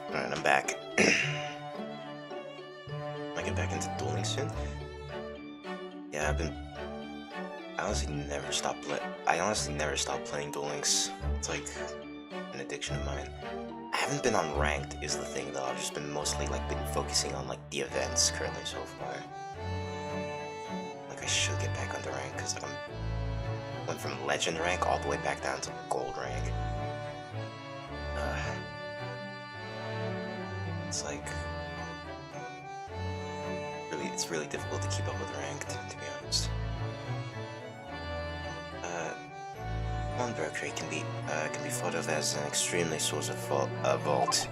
Alright, I'm back. I get back into dueling soon? Yeah, I honestly never stopped playing Duel Links. It's like an addiction of mine. I haven't been on ranked is the thing though. I've just been mostly been focusing on like the events currently so far. Like I should get back onto rank because like went from legend rank all the way back down to gold rank. It's like it's really difficult to keep up with ranked, to be honest. Pawnbroker can be thought of as an extremely source of vault.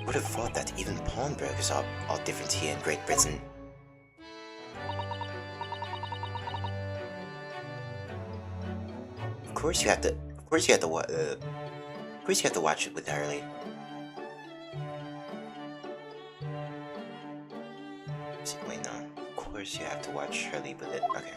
Would have thought that even pawnbrokers are different here in Great Britain. Of course you have to watch it with Harley. Wait, no. Of course you watch her leave with it. Okay.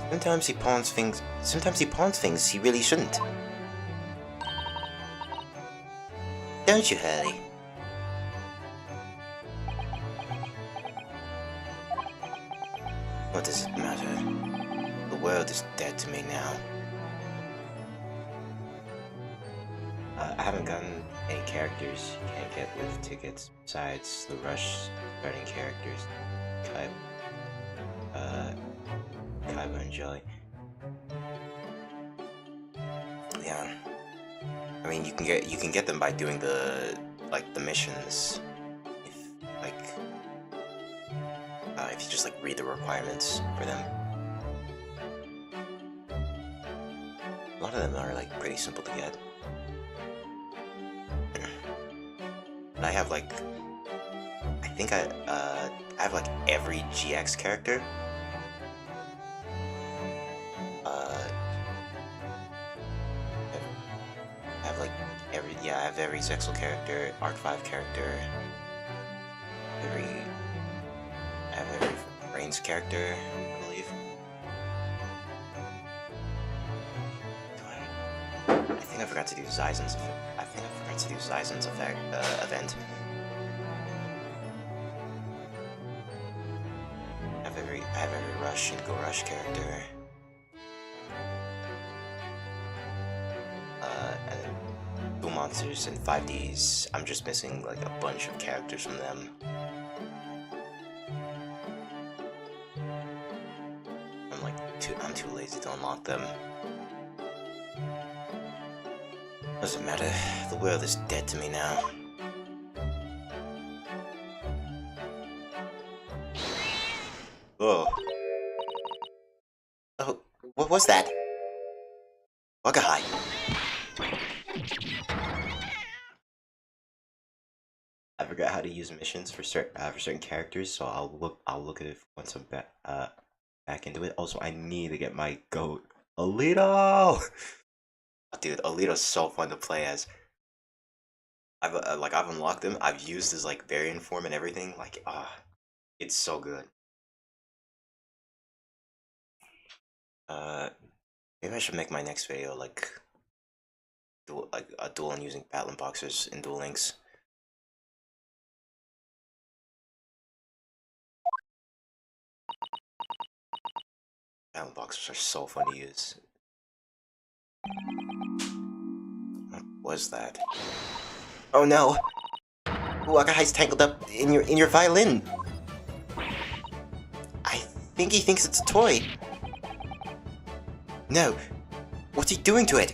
Sometimes he pawns things he really shouldn't. Don't you, Hurley? What does it matter? The world is dead to me now. I haven't gotten any characters you can't get with tickets besides the Rush starting characters. Kaiba and Jelly. Yeah. I mean, you can get them by doing the missions. If you just read the requirements for them. A lot of them are pretty simple to get. But I have I think I have every GX character. I have every Zexal character, Arc 5 character, I have every Reigns character, I believe. I think I forgot to do Zyzen's event. I have every Rush and Go Rush character. Monsters and 5Ds. I'm just missing a bunch of characters from them. I'm too lazy to unlock them. Doesn't matter. The world is dead to me now. Oh. Oh, what was that? Wakahai. I forgot how to use missions for certain characters, so I'll look at it once I'm back into it. Also, I need to get my goat, Alito. Dude, Alito's so fun to play as. I've unlocked him. I've used his variant form and everything. It's so good. Maybe I should make my next video a duel and using Battling Boxers in Duel Links. Battling Boxers are so fun to use. What was that? Oh no! Wakahai's tangled up in your violin. I think he thinks it's a toy. No! What's he doing to it?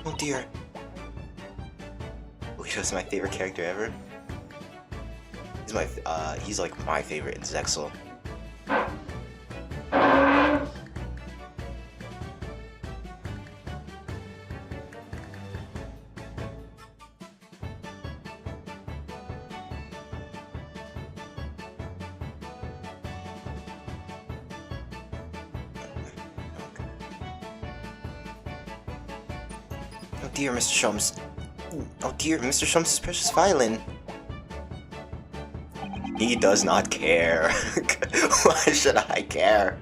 Oh dear. Alito's my favorite character ever. He's my favorite in Zexal. Oh dear, Mr. Shums. Oh dear, Mr. Shums' precious violin. He does not care. Why should I care?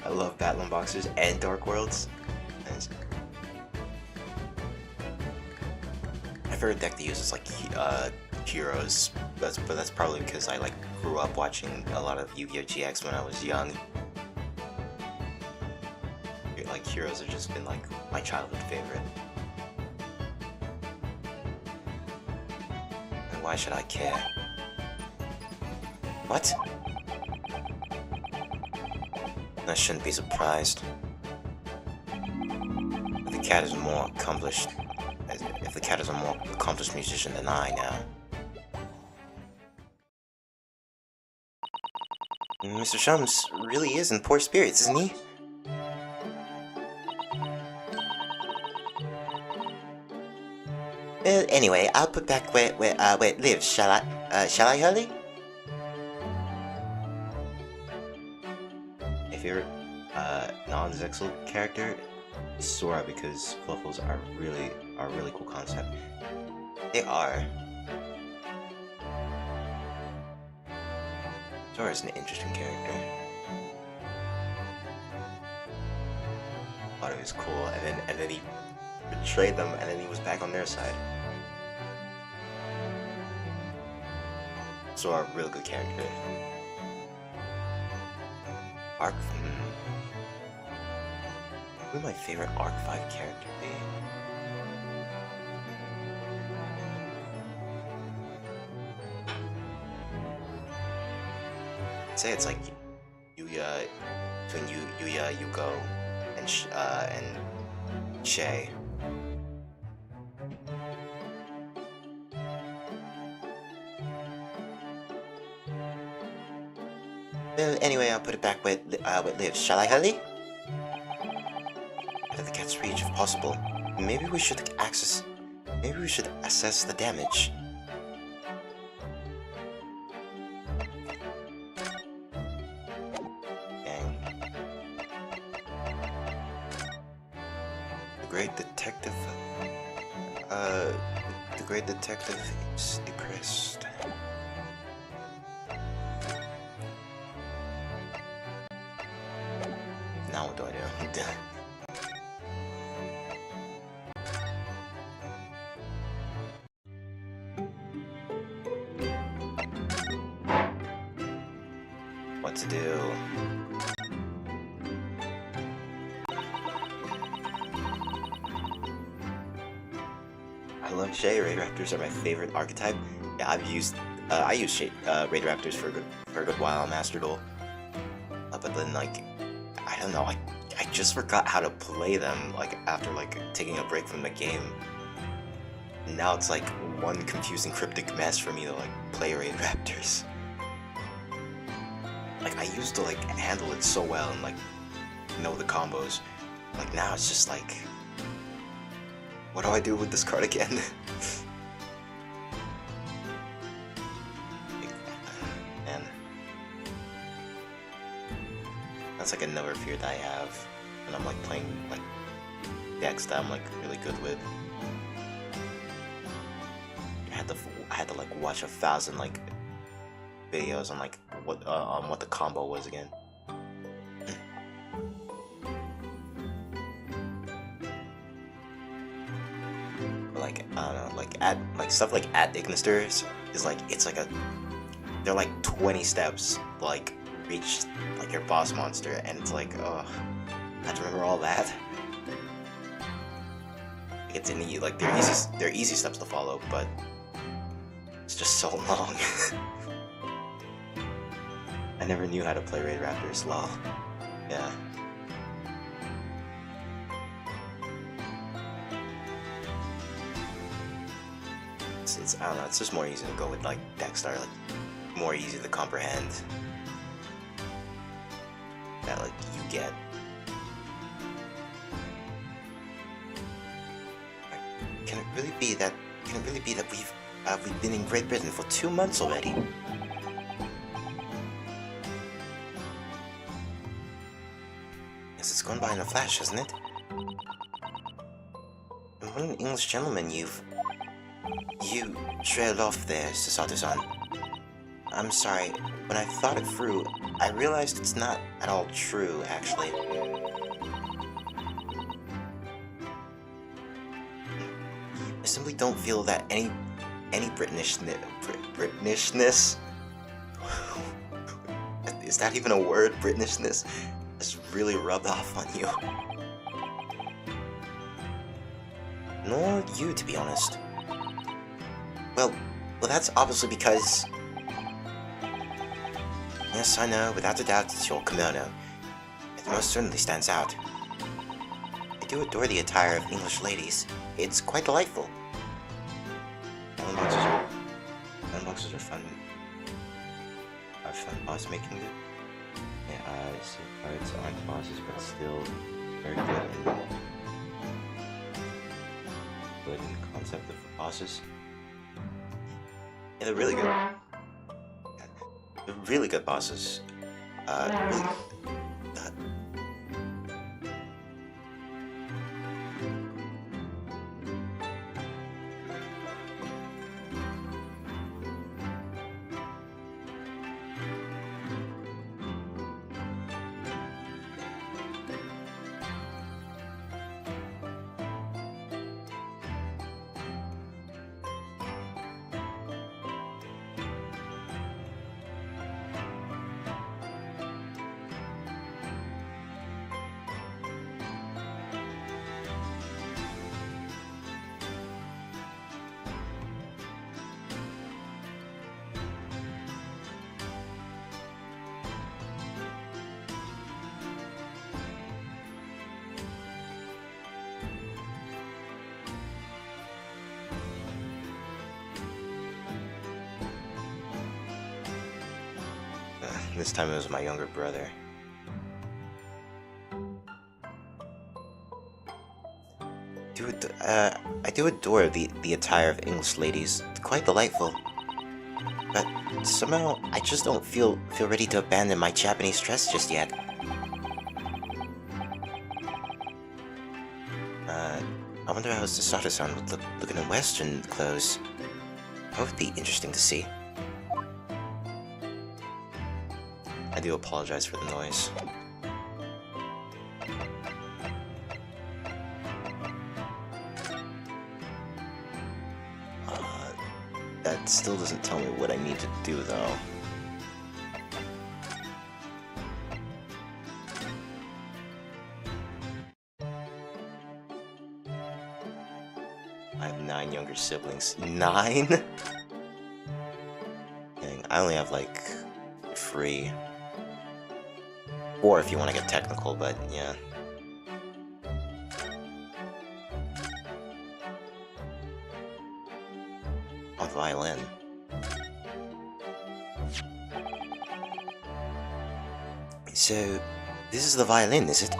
I love Battling Boxers and Dark Worlds. My favorite deck to use is Heroes. But that's probably because I grew up watching a lot of Yu-Gi-Oh! GX when I was young. Heroes have just been my childhood favorite. And why should I care? What? I shouldn't be surprised. If the cat is a more accomplished musician than I now. Mr. Shums really is in poor spirits, isn't he? Well, anyway, I'll put back where it lives, shall I, Hurley? My favorite, non-Zexal character is Sora, because Fluffles are a really cool concept. They are. Sora's an interesting character. Thought it was cool, and then he betrayed them, and then he was back on their side. Sora, a real good character. Arc. Who would my favorite Arc 5 character be? I'd say it's like Yuya, between Yuya, Yugo, and Shay. Well, anyway, I'll put it back where it lives. Shall I, Hurley? Out of the cat's reach, if possible. Maybe we should assess the damage. Dang. The great detective is depressed. Now what do I do? What to do? I love Shay. Raid Raptors are my favorite archetype. Yeah, I used Shay, Raid Raptors for a good while on Master Duel. But then, like, I don't know, I just forgot how to play them, like, after, like, taking a break from the game. And now it's, like, one confusing cryptic mess for me to, like, play Raid Raptors. Like, I used to, like, handle it so well and, like, know the combos. Like, now it's just, like, what do I do with this card again? Man. That's like another fear that I have when I'm like playing like decks that I'm like really good with. I had to like watch 1,000 like videos on like what the combo was again. Like I don't know, like stuff like at Ignister is like they're like 20 steps like reach like your boss monster, and it's like, oh, I have to remember all that. It's like they're easy steps to follow, but it's just so long. I never knew how to play Raid Raptors. Lol. Yeah. It's I don't know. It's just more easy to go with like decks that are like more easy to comprehend. That like you get. Can it really be that we've been in Great Britain for 2 months already? Yes, it's gone by in a flash, hasn't it? And what an English gentleman you trailed off there, Sasato-san. I'm sorry, when I thought it through, I realized it's not at all true, actually. I simply don't feel that any Britishness is that even a word? Britishness has really rubbed off on you. Nor you, to be honest. Well, that's obviously because... Yes, I know, without a doubt it's your kimono. It most certainly stands out. I do adore the attire of English ladies. It's quite delightful. Unboxes are fun. Are fun boss making it. Cards aren't bosses, but still very good in the concept of bosses. Yeah, they're really good. They're really good bosses. Really, this time it was my younger brother. I do adore the attire of English ladies. It's quite delightful. But somehow, I just don't feel ready to abandon my Japanese dress just yet. I wonder how Sasato-san would look in Western clothes. That would be interesting to see. I do apologize for the noise. That still doesn't tell me what I need to do, though. I have 9 younger siblings. 9?! Dang, I only have, like, 3. 4 if you want to get technical, but yeah. On violin. So, this is the violin, is it?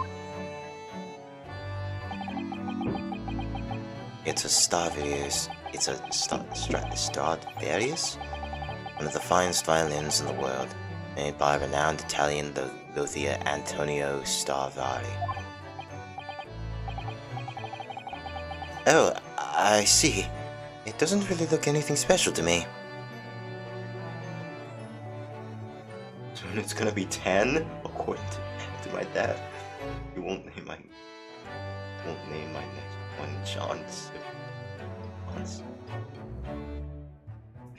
It's a Stradivarius. It's a Stradivarius? One of the finest violins in the world, made by renowned Italian luthier Antonio Stradivari. Oh, I see. It doesn't really look anything special to me. So it's gonna be 10, according to my dad. He won't name my next one John.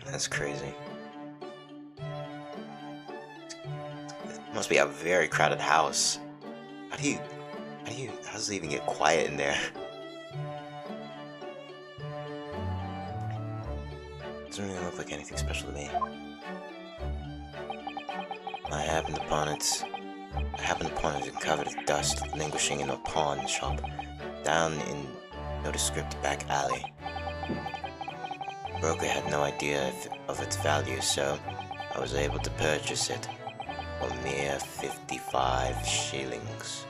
That's crazy. It must be a very crowded house. How does it even get quiet in there? Doesn't really look like anything special to me. I happened upon it and covered with dust, languishing in a pawn shop down in nondescript back alley. The broker had no idea of its value, so I was able to purchase it for mere 55 shillings.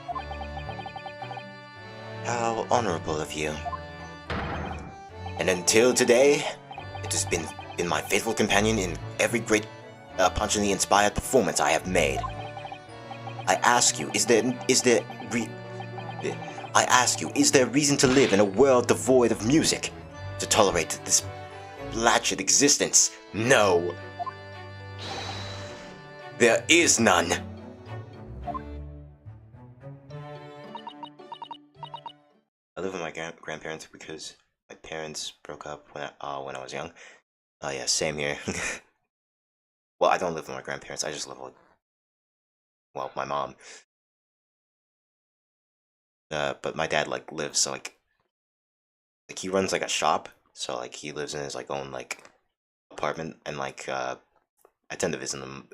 How honorable of you. And until today, it has been my faithful companion in every great punchingly inspired performance I have made. I ask you, is there reason to live in a world devoid of music? To tolerate this blatched existence? No. There is none. I live with my grandparents because my parents broke up when I was young. Oh yeah, same here. Well, I don't live with my grandparents. I just live with, well, my mom. But my dad lives he runs a shop. So he lives in his own apartment, and I tend to visit him.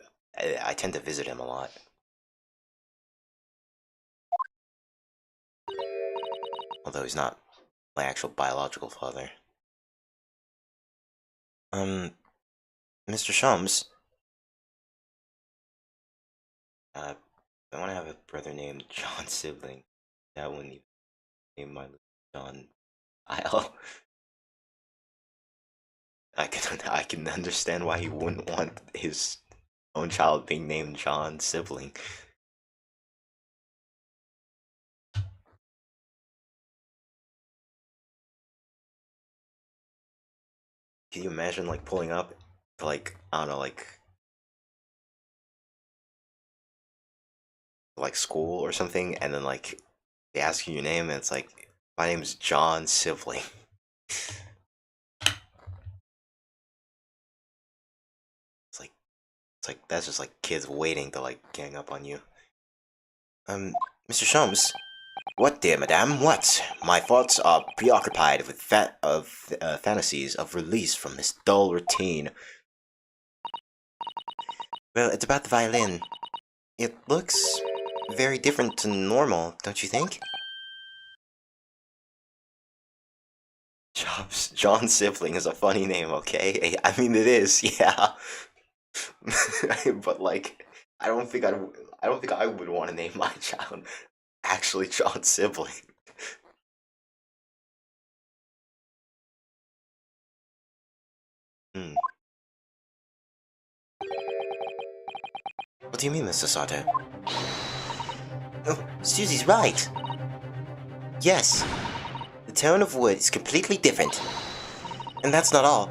I tend to visit him a lot. Although he's not my actual biological father. Mr. Shums. I want to have a brother named John Sibling. That wouldn't even name my little John Isle. I can understand why he wouldn't want his own child being named John Sibling. Can you imagine like pulling up to like I don't know like school or something, and then like they ask you your name, and it's like my name is John Sibling. It's like that's just like kids waiting to like gang up on you. Mr. Sholmes. What, dear madame? What? My thoughts are preoccupied with fantasies of release from this dull routine. Well, it's about the violin. It looks very different to normal, don't you think? John Sibling is a funny name, okay? I mean, it is, yeah. But like, I don't think I would want to name my child actually John Sibling. What do you mean, Mr. Sato? Oh, Susie's right. Yes, the tone of wood is completely different. And that's not all.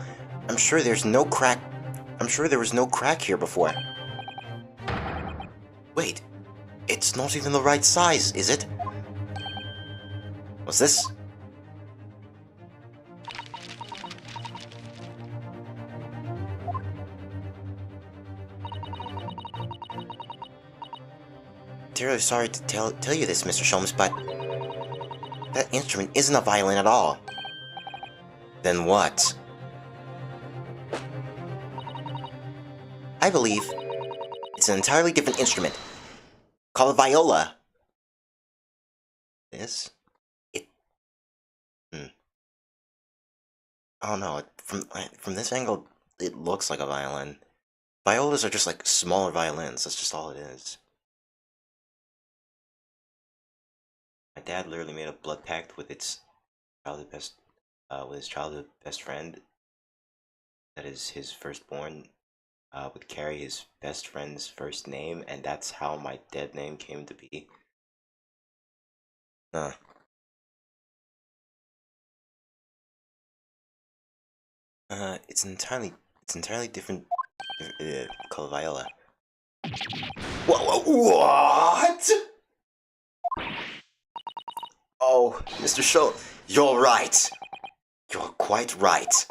I'm sure there was no crack here before. Wait, it's not even the right size, is it? What's this? Terribly sorry to tell you this, Mr. Sholmes, but that instrument isn't a violin at all. Then what? I believe it's an entirely different instrument, called a viola. This? Oh no, from this angle, it looks like a violin. Violas are just like smaller violins, that's just all it is. My dad literally made a blood pact with his childhood best friend. That is his firstborn. Would carry his best friend's first name, and that's how my dead name came to be. It's entirely different. Called viola. What? Oh, Mr. Schultz, you're right. You're quite right.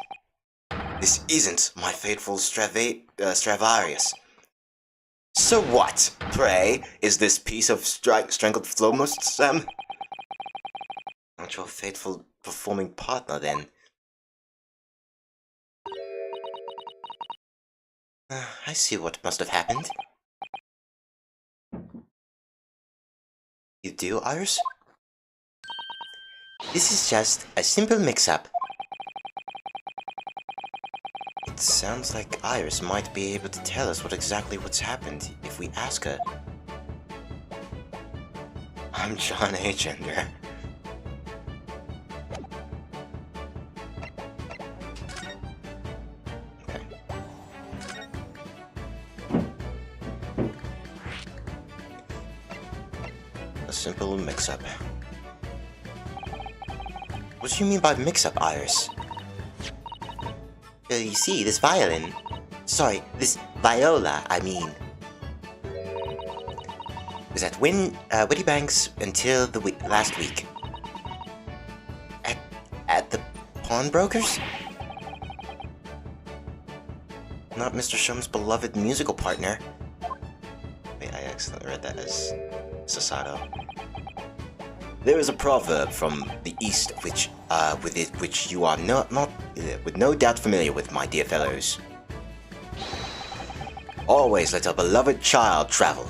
This isn't my faithful Stradivarius. So what, pray, is this piece of strangled Flomust, Sam? Not your faithful performing partner, then. I see what must have happened. You do, Iris? This is just a simple mix-up. It sounds like Iris might be able to tell us what's happened if we ask her. I'm John A. Gender. A simple mix-up. What do you mean by mix-up, Iris? You see, this violin... Sorry, this viola, I mean... was at Whitty Banks until the last week. At the pawnbrokers? Not Mr. Shum's beloved musical partner. Wait, I accidentally read that as Sasato. There is a proverb from the East which you are with no doubt familiar with, my dear fellows. Always let a beloved child travel.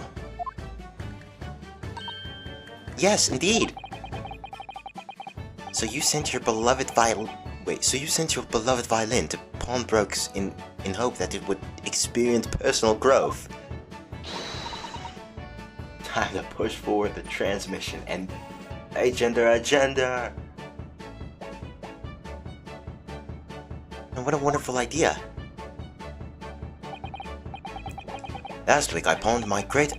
Yes, indeed. So you sent your beloved violin to pawnbrokers in hope that it would experience personal growth. time to push forward the transmission and agenda. And what a wonderful idea. Last week I pawned my great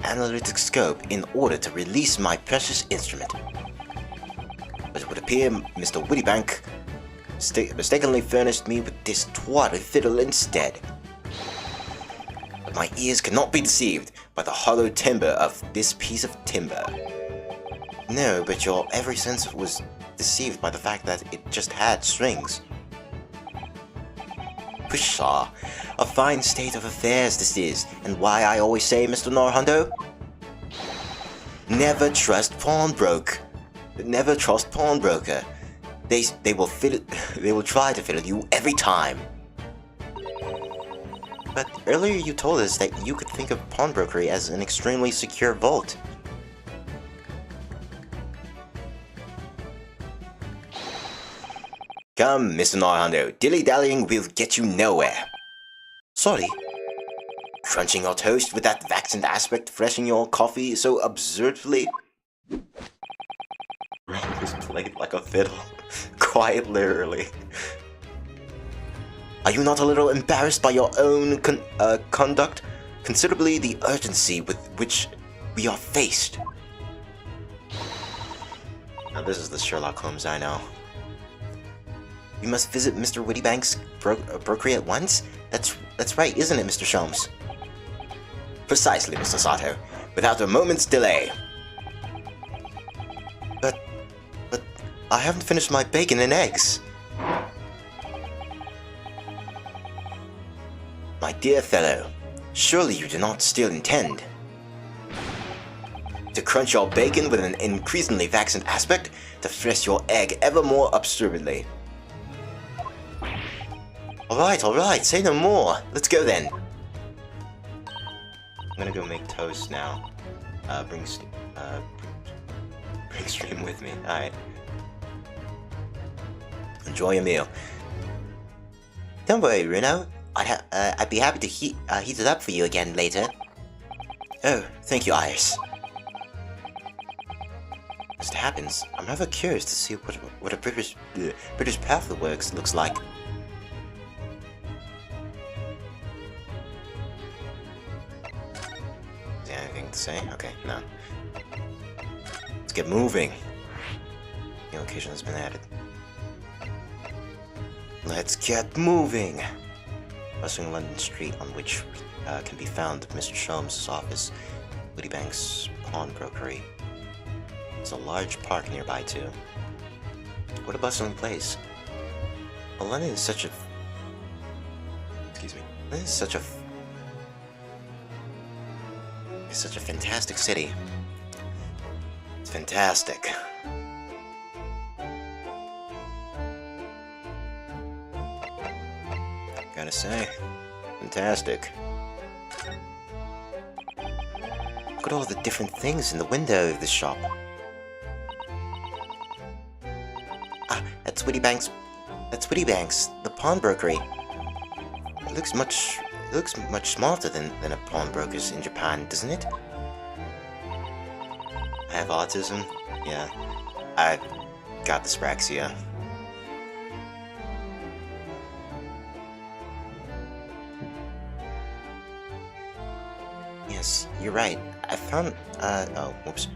analytic scope in order to release my precious instrument. But it would appear Mr. Wittybank mistakenly furnished me with this twaddle fiddle instead. But my ears could not be deceived by the hollow timbre of this piece of timber. No, but your every sense was deceived by the fact that it just had strings. Pshaw, a fine state of affairs this is, and why I always say, Mr. Norhundo, never trust pawnbroker. Never trust pawnbroker. They will try to fiddle you every time. But earlier you told us that you could think of pawnbrokery as an extremely secure vault. Come, Mr. Norhundo, dilly-dallying will get you nowhere. Sorry? Crunching your toast with that vaccinated aspect, freshing your coffee so absurdly? Rob was played like a fiddle, quite literally. Are you not a little embarrassed by your own conduct? Considerably the urgency with which we are faced. Now this is the Sherlock Holmes I know. We must visit Mr. Wittybank's brokery at once? That's right, isn't it, Mr. Sholmes? Precisely, Mr. Sato, without a moment's delay. But I haven't finished my bacon and eggs. My dear fellow, surely you do not still intend to crunch your bacon with an increasingly vaccinated aspect, to fresh your egg ever more absurdly. Alright, say no more. Let's go then. I'm gonna go make toast now. Bring stream with me. Alright. Enjoy your meal. Don't worry, Reno. I'd be happy to heat it up for you again later. Oh, thank you, Iris. As it happens, I'm rather curious to see what a British pathworks looks like. Is there anything to say? Okay, no. Let's get moving. The location has been added. Let's get moving. Bustling London Street, on which can be found Mr. Sholmes' office, Wittybank's pawnbrokery. There's a large park nearby too. What a bustling place. Well, London is such a... Excuse me. London is such a... It's such a fantastic city. It's fantastic. Gotta say, fantastic. Look at all the different things in the window of the shop. Ah, that's Wittybank's, the pawnbrokery. It looks much smarter than a pawnbroker's in Japan, doesn't it? I have autism. Yeah, I got dyspraxia. Yes, you're right. I found, oh, whoops.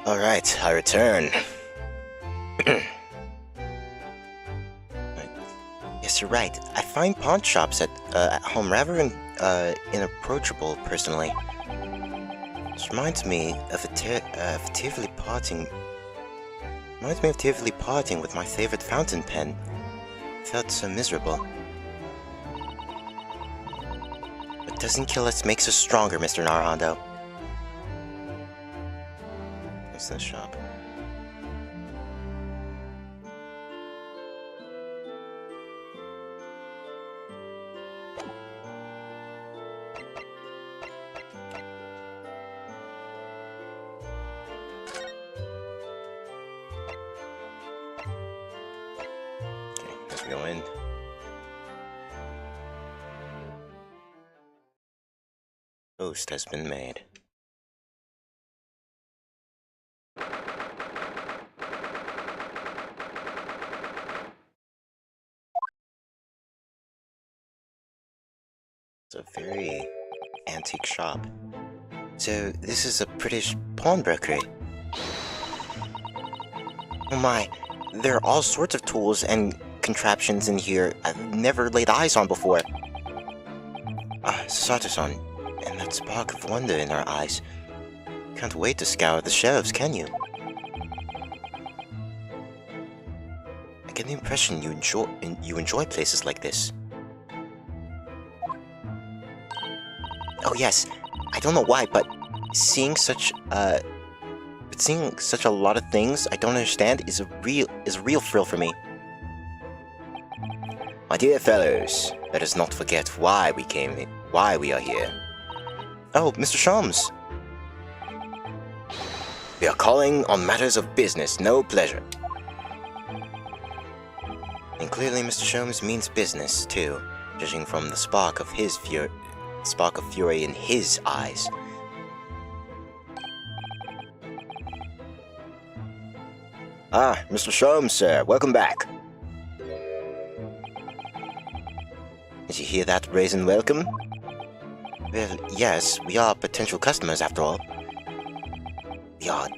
Alright, I return. Yes, you're right. I find pawn shops at home rather inapproachable, personally. This reminds me of tearfully parting. Reminds me of tearfully parting with my favorite fountain pen. I felt so miserable. What doesn't kill us makes us stronger, Mr. Narando. What's this shop? Okay, let's go in. Toast has been made. It's a very antique shop. So, this is a British pawnbroker. Oh my, there are all sorts of tools and contraptions in here I've never laid eyes on before. Sato-san, and that spark of wonder in her eyes. Can't wait to scour the shelves, can you? I get the impression you enjoy places like this. Oh yes, I don't know why, but seeing such a lot of things I don't understand is a real thrill for me. My dear fellows, let us not forget why we are here. Oh, Mr. Shams. We are calling on matters of business, no pleasure. And clearly Mr. Shams means business, too, judging from the spark of fury in his eyes. Ah, Mr. Shams, sir, welcome back. Did you hear that brazen welcome? Well, yes, we are potential customers after all. We are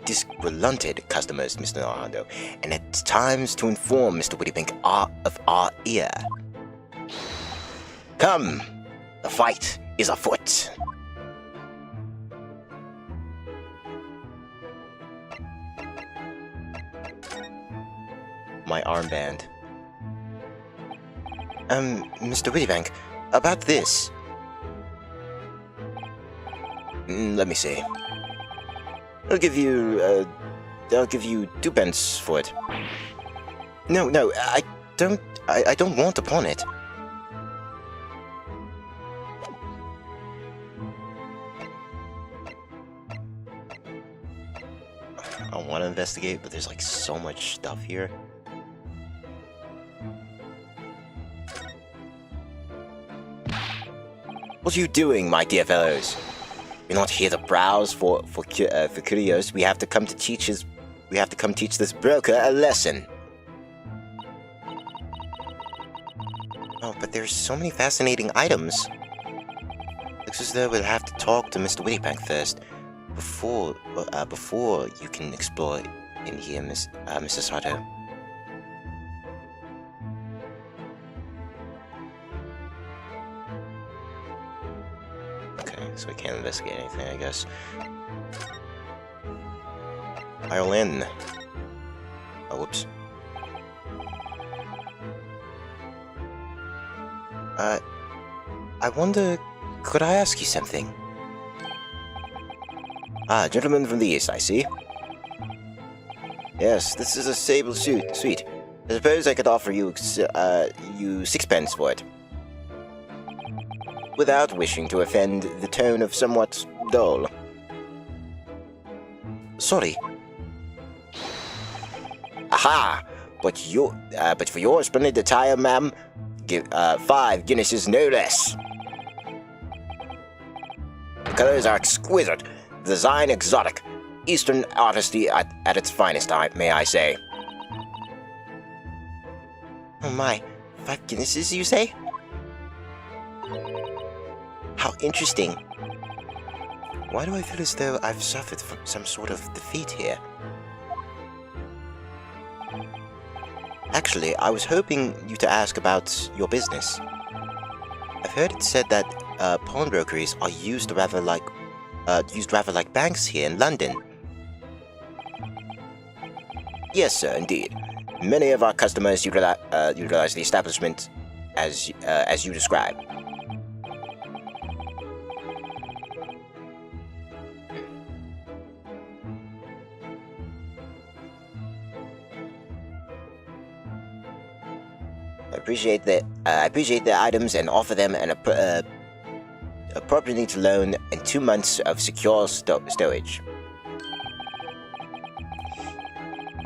disgruntled customers, Mr. Narando, and it's times to inform Mr. Whittypink of our ear. Come, the fight is afoot. My armband. Mr. Whittybank, about this. Let me see. I'll give you 2 pence for it. No, I don't want to pawn it. I want to investigate, but there's like so much stuff here. What are you doing, my dear fellows? We're not here to browse for curios. We have to come teach this broker a lesson. Oh, but there's so many fascinating items. Looks as though we'll have to talk to Mr. Whittybank first, before you can explore in here, Mr. Sato. So we can't investigate anything, I guess. I'll in. Oh, whoops. I wonder, could I ask you something? Ah, gentleman from the east, I see. Yes, this is a sable suite. I suppose I could offer you 6 pence for it. Without wishing to offend the tone of somewhat dull. Sorry. Aha! But for your splendid attire, ma'am, give 5 Guinnesses no less. The colors are exquisite, the design exotic, Eastern artistry at its finest, may I say. Oh my, 5 Guinnesses, you say? How interesting. Why do I feel as though I've suffered from some sort of defeat here? Actually, I was hoping you to ask about your business. I've heard it said that pawnbrokeries are used rather like banks here in London. Yes, sir, indeed. Many of our customers utilize the establishment as you describe. I appreciate the items and offer them an appropriate loan and 2 months of secure storage.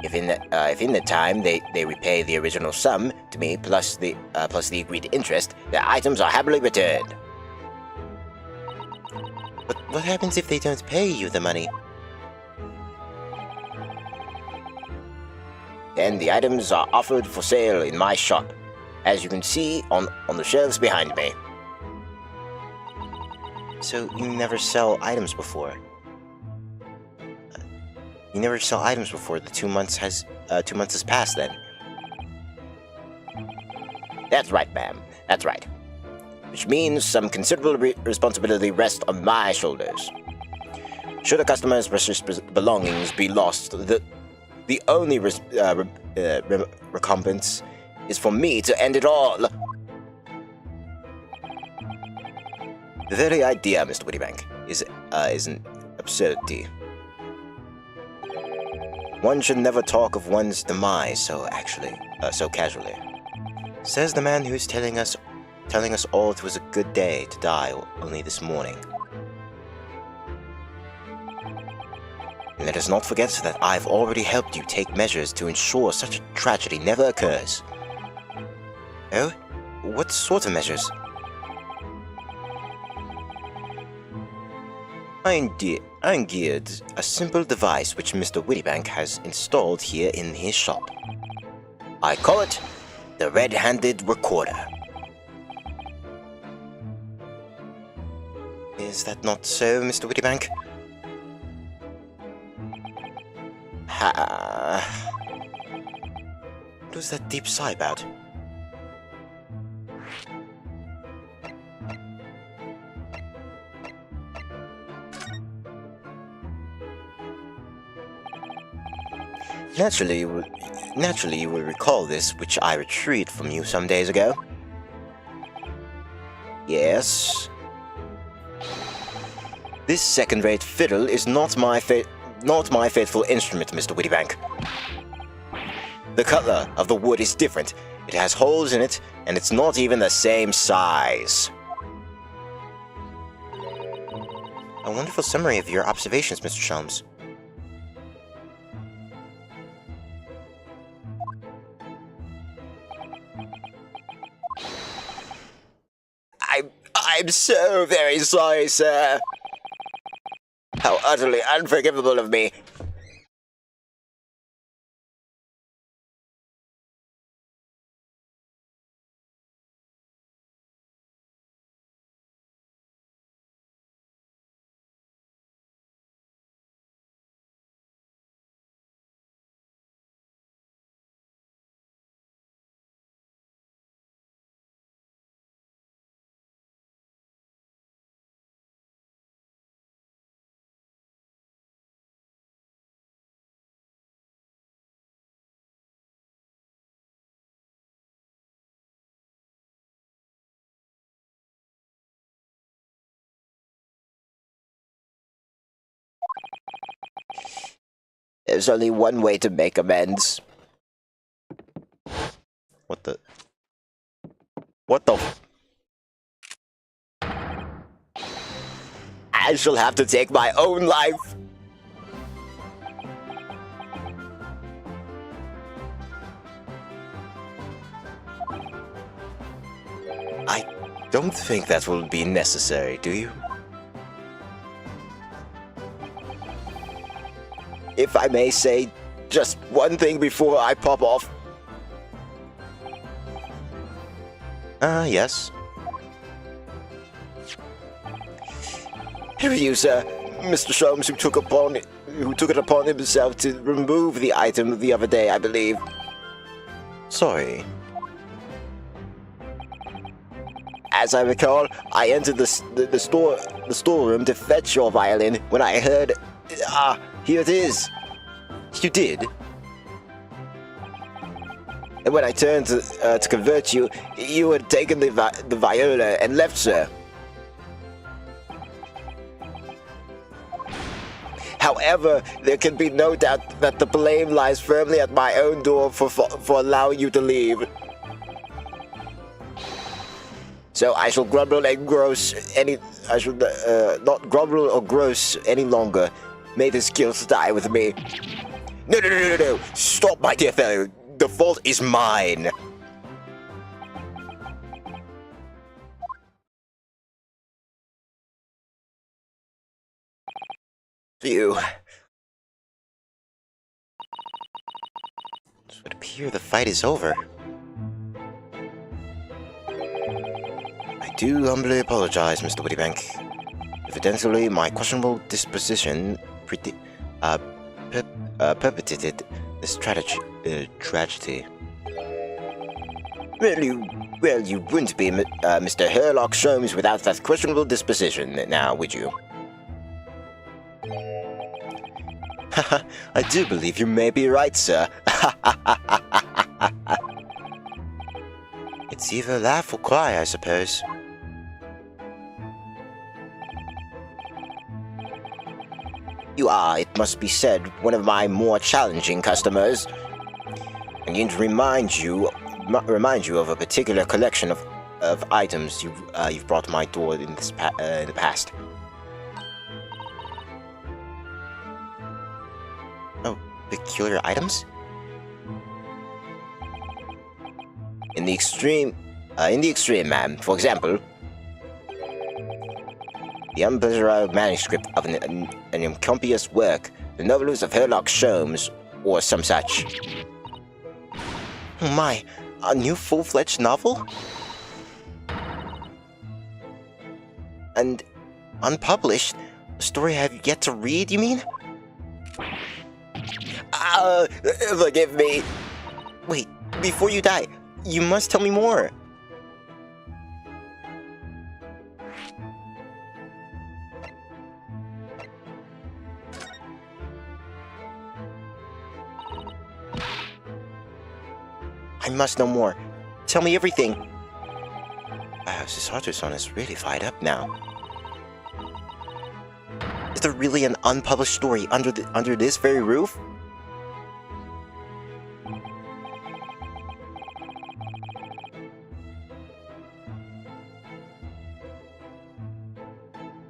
If in the time they repay the original sum to me plus the agreed interest, the items are happily returned. But what happens if they don't pay you the money? Then the items are offered for sale in my shop, as you can see on the shelves behind me. So you never sell items before? You never sell items before the 2 months has passed then? That's right, ma'am. That's right. Which means some considerable responsibility rests on my shoulders. Should a customer's precious belongings be lost, the only recompense is for me to end it all. The very idea, Mr. Wittybank, is an absurdity. One should never talk of one's demise so casually. Says the man who's telling us all it was a good day to die only this morning. And let us not forget that I've already helped you take measures to ensure such a tragedy never occurs. Oh? What sort of measures? I engineered a simple device which Mr. Wittybank has installed here in his shop. I call it the Red-Handed Recorder. Is that not so, Mr. Wittybank? What was that deep sigh about? Naturally, you will recall this, which I retrieved from you some days ago. Yes. This second-rate fiddle is not my faithful instrument, Mr. Wittybank. The color of the wood is different. It has holes in it, and it's not even the same size. A wonderful summary of your observations, Mr. Sholmes. I'm so very sorry, sir. How utterly unforgivable of me. There's only one way to make amends. What the? I shall have to take my own life. I don't think that will be necessary, do you? If I may say just one thing before I pop off. Yes. Here you, sir. Mr. Sholmes, who took it upon himself to remove the item the other day, I believe. Sorry. As I recall, I entered the storeroom to fetch your violin when I heard, here it is. You did? And when I turned to convert you, you had taken the viola and left, sir. However, there can be no doubt that the blame lies firmly at my own door for allowing you to leave. So I shall grumble and I shall not grumble or gross any longer. May this guilt die with me. No. Stop, my dear fellow. The fault is mine. Phew. It would appear the fight is over. I do humbly apologize, Mr. Wittybank. Evidently, my questionable disposition perpetrated this tragedy. Well, you wouldn't be Mr. Herlock Sholmes without that questionable disposition, now, would you? I do believe you may be right, sir. It's either laugh or cry, I suppose. You are, it must be said, one of my more challenging customers. I need to remind you of a particular collection of items you've brought to my door in the past. Oh, peculiar items? In the extreme, ma'am. For example, the unpreserved manuscript of an incompious work, the novels of Herlock Sholmes, or some such. Oh my, a new full-fledged novel? And unpublished? A story I have yet to read, you mean? Forgive me. Wait, before you die, you must tell me more. I must know more. Tell me everything. This Arthurson is really fired up now. Is there really an unpublished story under this very roof?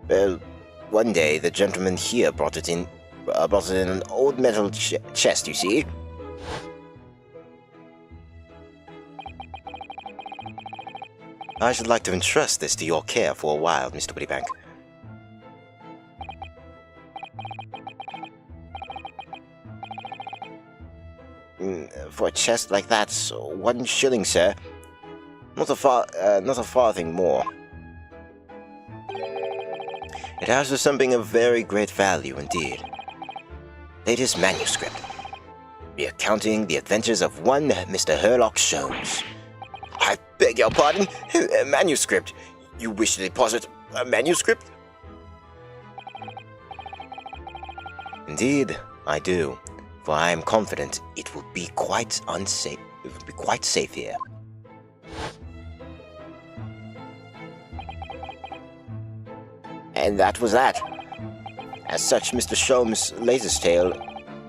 Well, one day the gentleman here brought it in an old metal chest, you see. I should like to entrust this to your care for a while, Mr. Wittybank. For a chest like that, 1 shilling, sir. Not a farthing more. It has something of very great value indeed. Latest manuscript, recounting the adventures of one Mr. Herlock Sholmes. I beg your pardon? A manuscript? You wish to deposit a manuscript? Indeed, I do, for I am confident it will be quite unsafe. It will be quite safe here. And that was that. As such, Mr. Sholmes' latest tale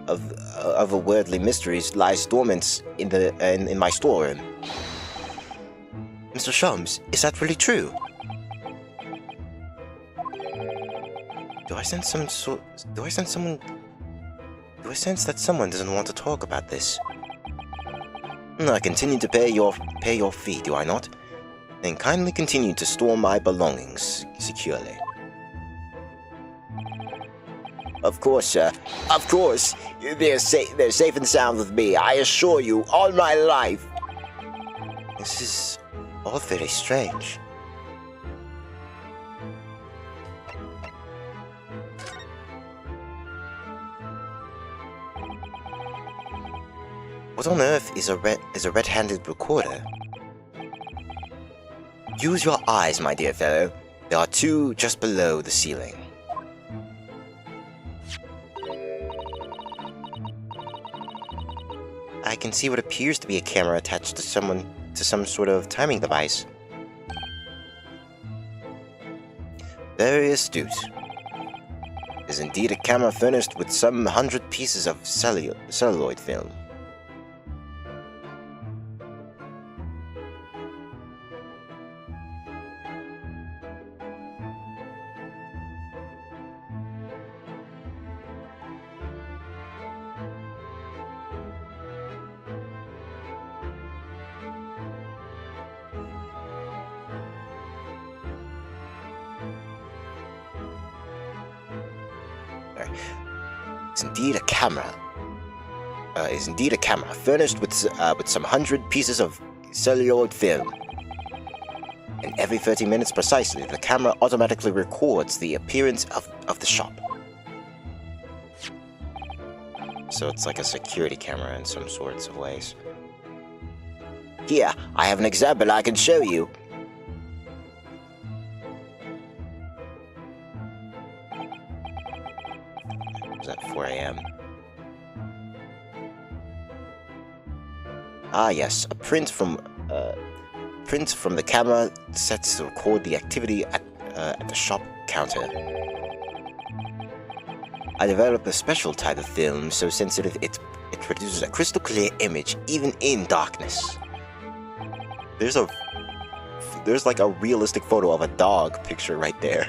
of otherworldly mysteries lies dormant in my storeroom. Mr. Sholmes, is that really true? Do I sense that someone doesn't want to talk about this? I continue to pay your fee, do I not? Then kindly continue to store my belongings securely. Of course, sir. Of course. They're safe and sound with me, I assure you, all my life. This is all very strange. What on earth is a red-handed recorder? Use your eyes, my dear fellow. There are two just below the ceiling. I can see what appears to be a camera attached to some sort of timing device. Very astute. It is indeed a camera furnished with some 100 pieces of celluloid film. Is indeed a camera. Is indeed a camera furnished with some 100 pieces of celluloid film. And every 30 minutes precisely, the camera automatically records the appearance of the shop. So it's like a security camera in some sorts of ways. Here, I have an example I can show you. It's at 4 a.m. Ah yes, a print from the camera set to record the activity at the shop counter. I developed a special type of film so sensitive it produces a crystal clear image even in darkness. There's like a realistic photo of a dog picture right there.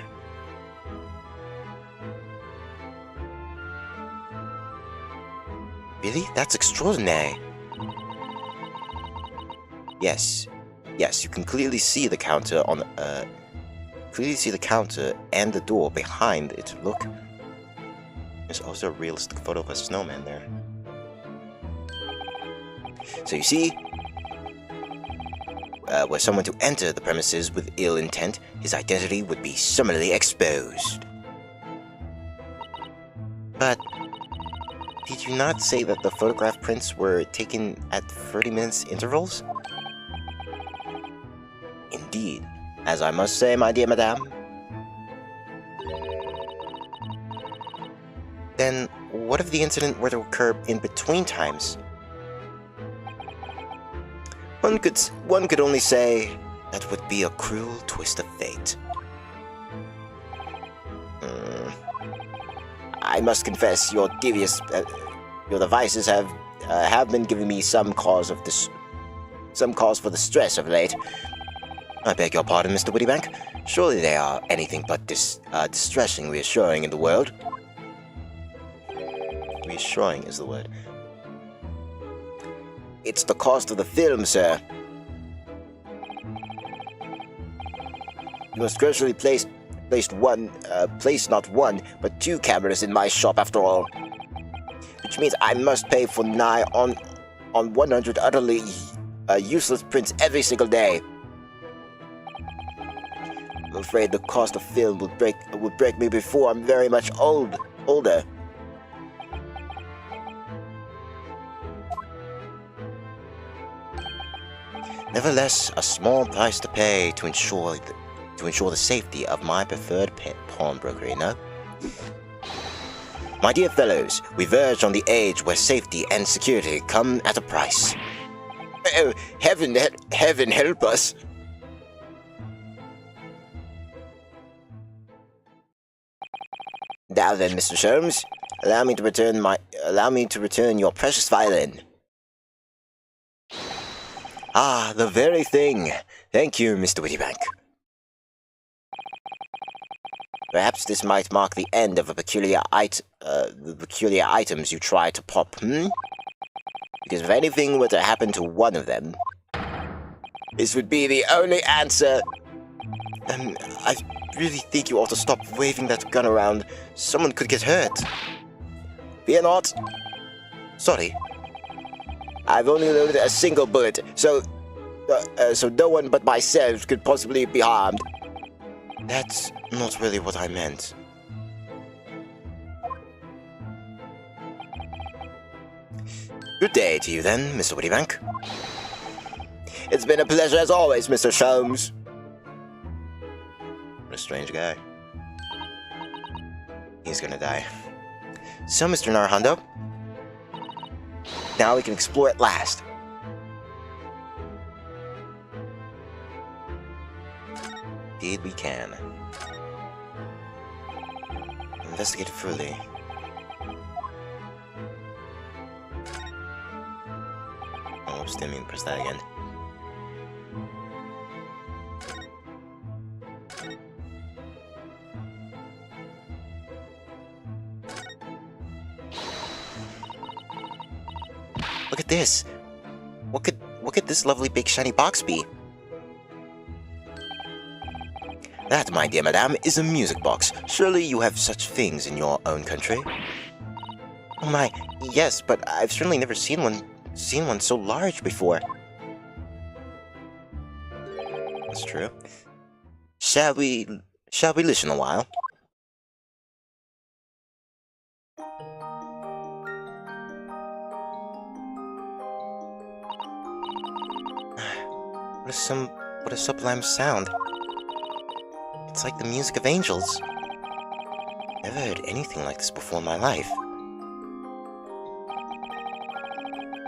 Really? That's extraordinary. Yes, you can clearly see the counter and the door behind it. Look. There's also a realistic photo of a snowman there. So you see, were someone to enter the premises with ill intent, his identity would be summarily exposed. But did you not say that the photograph prints were taken at 30 minutes intervals? Indeed, as I must say, my dear madame. Then what if the incident were to occur in between times? One could only say that would be a cruel twist of fate. I must confess, your devices have been giving me some cause for distress of late. I beg your pardon, Mr. Wittybank. Surely they are anything but distressing, reassuring in the world. Reassuring is the word. It's the cost of the film, sir. You must gradually place not one, but two cameras in my shop after all. Which means I must pay for nigh on 100 utterly useless prints every single day. I'm afraid the cost of film would break me before I'm very much older. Nevertheless, a small price to pay to ensure the safety of my preferred pawnbroker, you know? My dear fellows, we verge on the age where safety and security come at a price. Oh, heaven help us! Now then, Mr. Sholmes, allow me to return your precious violin. Ah, the very thing. Thank you, Mr. Wittybank. Perhaps this might mark the end of the peculiar items you try to pop, Because if anything were to happen to one of them, this would be the only answer. I really think you ought to stop waving that gun around. Someone could get hurt. Fear not. Sorry. I've only loaded a single bullet, so no one but myself could possibly be harmed. That's not really what I meant. Good day to you then, Mr. Wittybank. It's been a pleasure as always, Mr. Sholmes. What a strange guy. He's gonna die. So, Mr. Narhondo, now we can explore at last. Indeed we can. Investigate fully. Oh, didn't mean to press that again. Look at this! What could this lovely big shiny box be? That, my dear madame, is a music box. Surely you have such things in your own country? Oh my, yes, but I've certainly never seen one so large before. That's true. Shall we listen a while? What a sublime sound. It's like the music of angels. Never heard anything like this before in my life.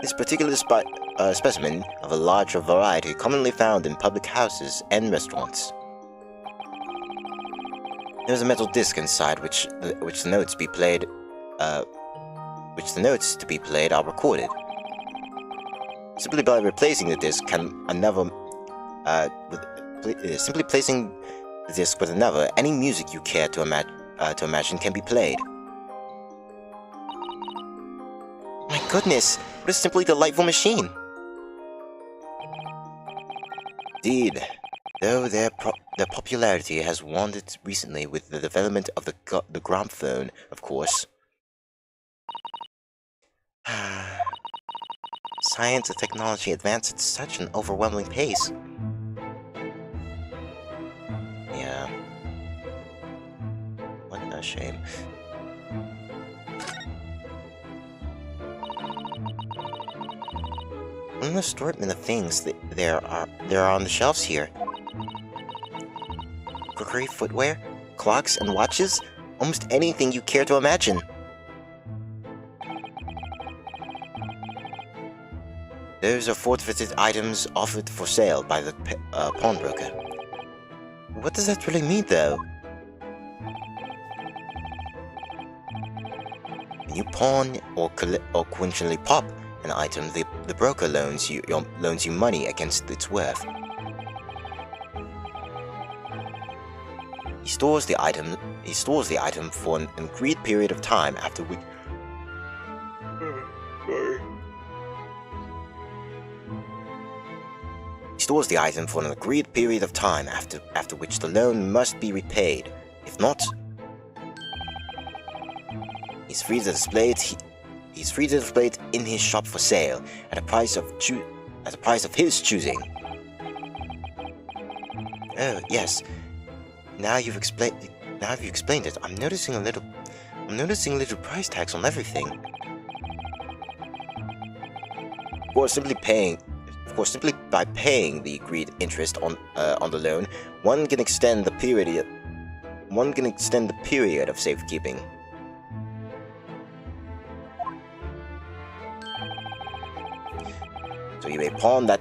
This particular specimen of a larger variety commonly found in public houses and restaurants. There's a metal disc inside which the notes to be played are recorded. Simply by replacing the disc simply placing the disc with another, any music you care to imagine can be played. My goodness, what a simply delightful machine! Indeed, though their popularity has waned recently with the development of the gramophone, of course. Science and technology advance at such an overwhelming pace. Yeah. What a shame. An assortment of things that there are on the shelves here. Crockery, footwear, clocks, and watches. Almost anything you care to imagine. Those are forfeited items offered for sale by the pawnbroker. What does that really mean, though? When you pawn or coincidentally pop an item, the broker loans you money against its worth. He stores the item for an agreed period of time after which. He stores the item for an agreed period of time after which the loan must be repaid. If not, he's free to display it in his shop for sale at a price of his choosing. Oh yes. Now you've explained it. I'm noticing little price tags on everything. Of course, simply by paying the agreed interest on the loan, one can extend the period of safekeeping. So you may pawn that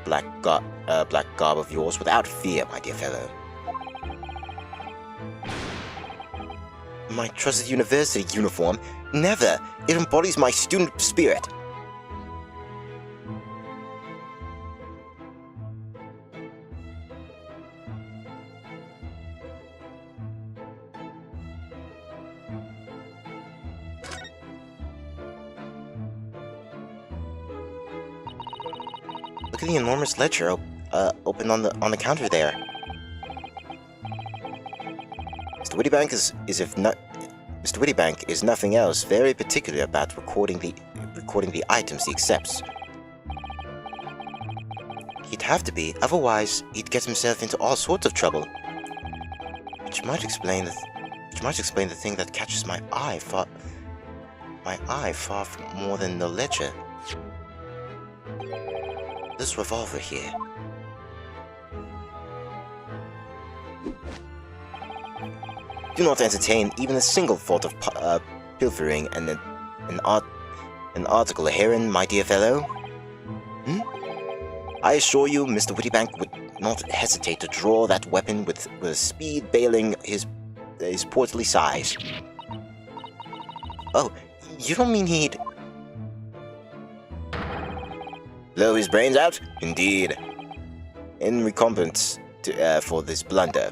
black garb of yours without fear, my dear fellow. My trusted university uniform? Never! It embodies my student spirit. Look at the enormous ledger open on the counter there. Mr. Wittybank is nothing else very particular about recording the items he accepts. He'd have to be, otherwise he'd get himself into all sorts of trouble. Which might explain the thing that catches my eye my eye far from more than the ledger. This revolver here. Do not entertain even a single thought of pilfering an article herein, my dear fellow. I assure you, Mr. Wittybank would not hesitate to draw that weapon with speed bailing his portly size. Oh, you don't mean he'd... Blow his brains out? Indeed. In recompense for this blunder.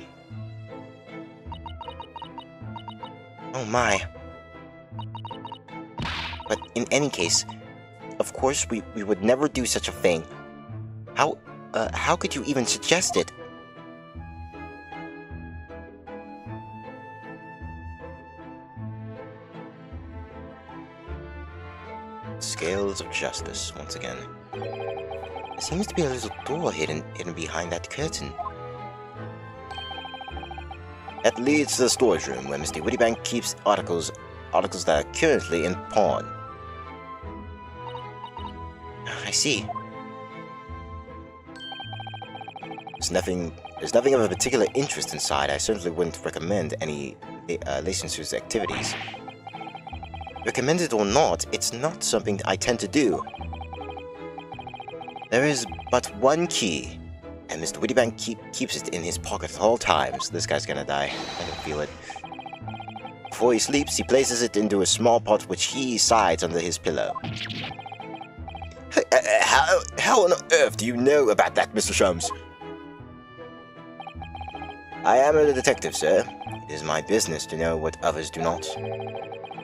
Oh my. But in any case, of course we would never do such a thing. How could you even suggest it? Scales of justice, once again. There seems to be a little door hidden behind that curtain. That leads to the storage room where Mr. Wittybank keeps articles that are currently in pawn. I see. There's nothing of a particular interest inside. I certainly wouldn't recommend any licensed activities. Recommend it or not, it's not something I tend to do. There is but one key, and Mr. Wittybank keeps it in his pocket at all times. This guy's gonna die. I can feel it. Before he sleeps, he places it into a small pot which he hides under his pillow. How on earth do you know about that, Mr. Sholmes? I am a detective, sir. It is my business to know what others do not.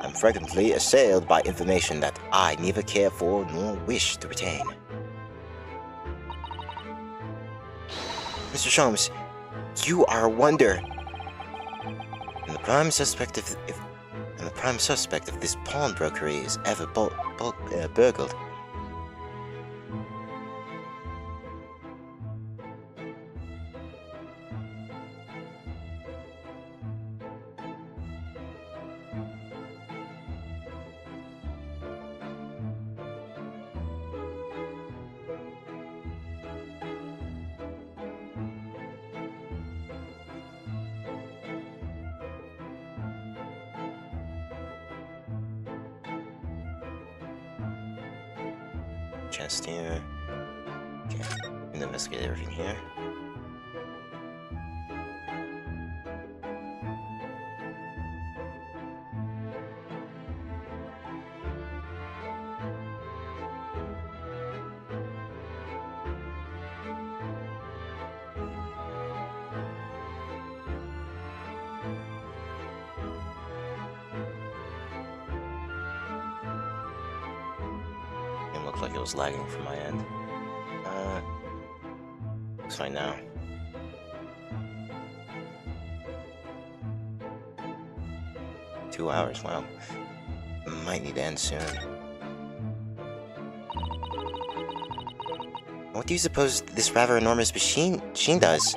I'm frequently assailed by information that I neither care for nor wish to retain. Mr. Sholmes, you are a wonder. And the prime suspect if this pawnbrokery is ever burgled. Chest here. Okay, and investigate everything here. Looks like it was lagging from my end. Looks fine now. Two hours, wow. Might need to end soon. What do you suppose this rather enormous machine does?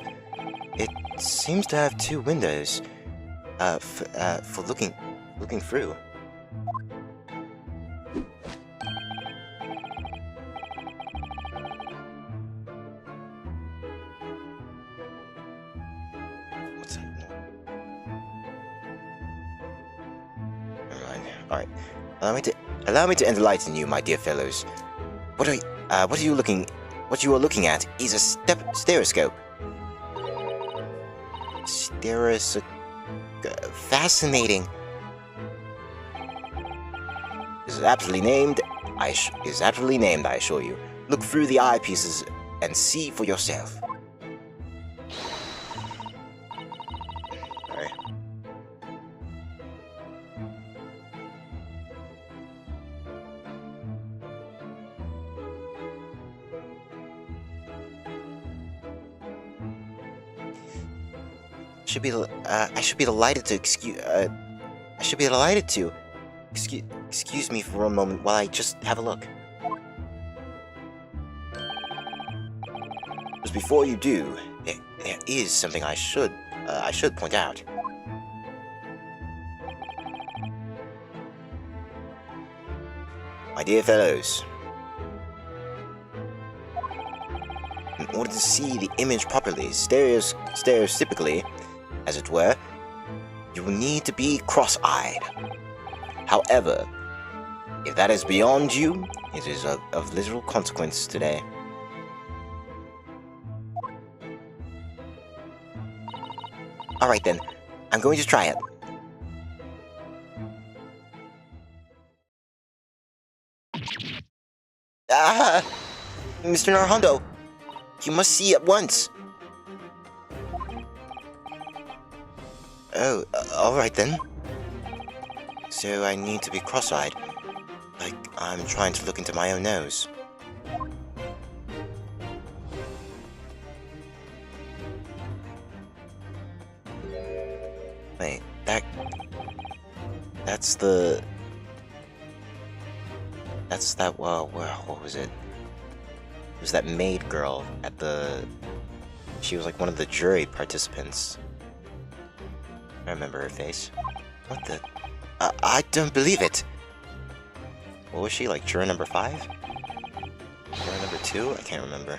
It seems to have two windows, for looking through. Alright. Allow me to enlighten you, my dear fellows. What you are looking at is a stereoscope. Fascinating. Is aptly named, I assure you. Look through the eyepieces and see for yourself. Alright. I should be delighted to excuse me for a moment while I just have a look. But before you do, there is something I should point out. My dear fellows, in order to see the image properly, stereotypically, as it were, you will need to be cross-eyed. However, if that is beyond you, it is of little consequence today. Alright then, I'm going to try it. Ah! Mr. Narhondo, you must see at once. Oh, alright then. So I need to be cross-eyed, like I'm trying to look into my own nose. Wait, that's that, well, what was it? It was that maid girl at the... She was like one of the jury participants. I remember her face. What the... I don't believe it! What was she, like juror number 5? Juror number 2? I can't remember.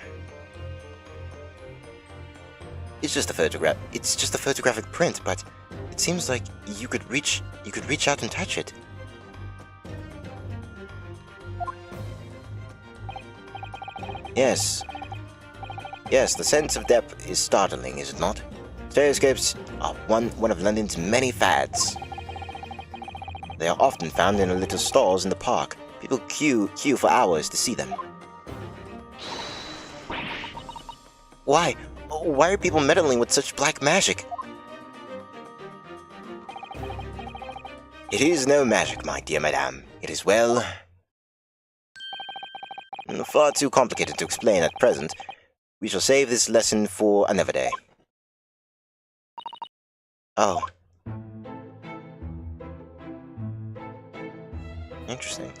It's just a photograph. It's just a photographic print, but it seems like you could reach out and touch it. Yes. Yes, the sense of depth is startling, is it not? Stereoscopes are one of London's many fads. They are often found in little stalls in the park. People queue for hours to see them. Why? Why are people meddling with such black magic? It is no magic, my dear madame. It is, well, far too complicated to explain at present. We shall save this lesson for another day. Oh. Interesting.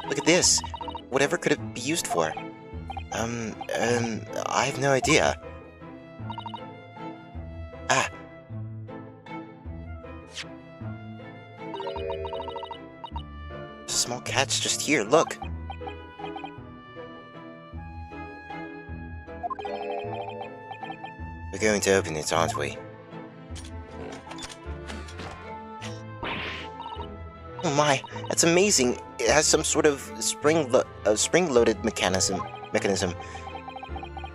Look at this. Whatever could it be used for? I have no idea. Ah. There's a small catch just here, look. We're going to open it, aren't we? Oh my, that's amazing. It has some sort of spring-loaded mechanism,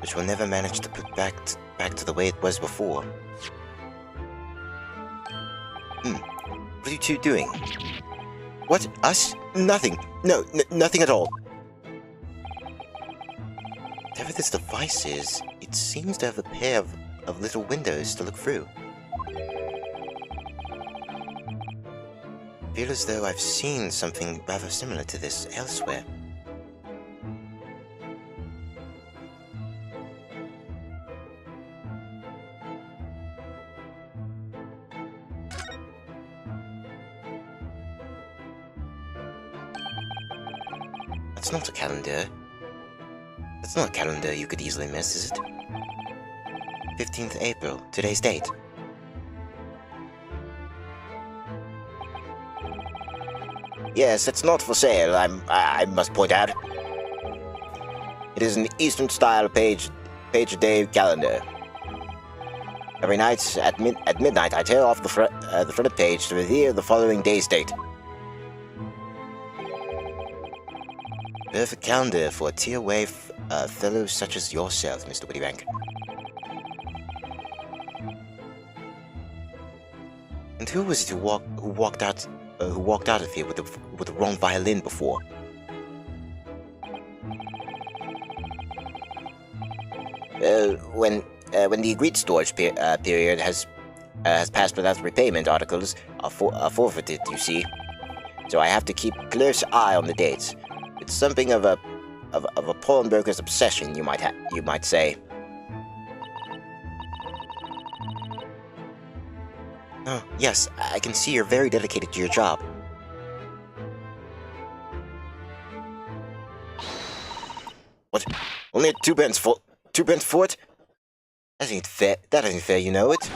which we'll never manage to put back to the way it was before. What are you two doing? What? Us? Nothing. No, nothing at all. Whatever this device is, it seems to have a pair of little windows to look through. I feel as though I've seen something rather similar to this elsewhere. That's not a calendar. That's not a calendar you could easily miss, is it? 15th April, today's date. Yes, it's not for sale, I must point out. It is an Eastern-style page-a-day calendar. Every night, at midnight, I tear off the fronted page to reveal the following day's date. Perfect calendar for a tier-away fellow such as yourself, Mr. Wittybank. And who was it who walked out of here with the wrong violin before? When the agreed storage period has passed without repayment, articles are forfeited, you see. So I have to keep a close eye on the dates. It's something of a pawnbroker's obsession, you might say. Oh, yes, I can see you're very dedicated to your job. What Only 2 pence for it? That ain't fair. That ain't fair, you know it.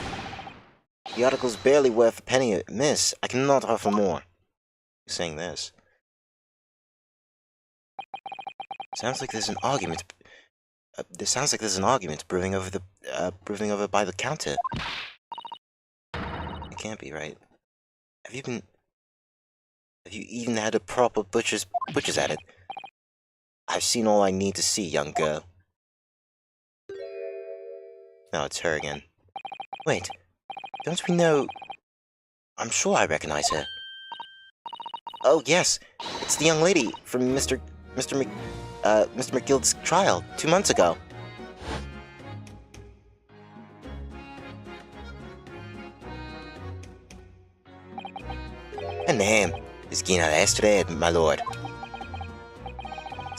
The article's barely worth a penny a miss. I cannot offer more. Who's saying this? Sounds like there's an argument. This sounds like there's an argument brewing over by the counter. It can't be right. Have you even had a proper butcher's at it? I've seen all I need to see, young girl. No, it's her again. Wait, don't we know... I'm sure I recognize her. Oh, yes, it's the young lady from Mr. McGilld's trial 2 months ago. Her name is Gina Lestrade, my lord.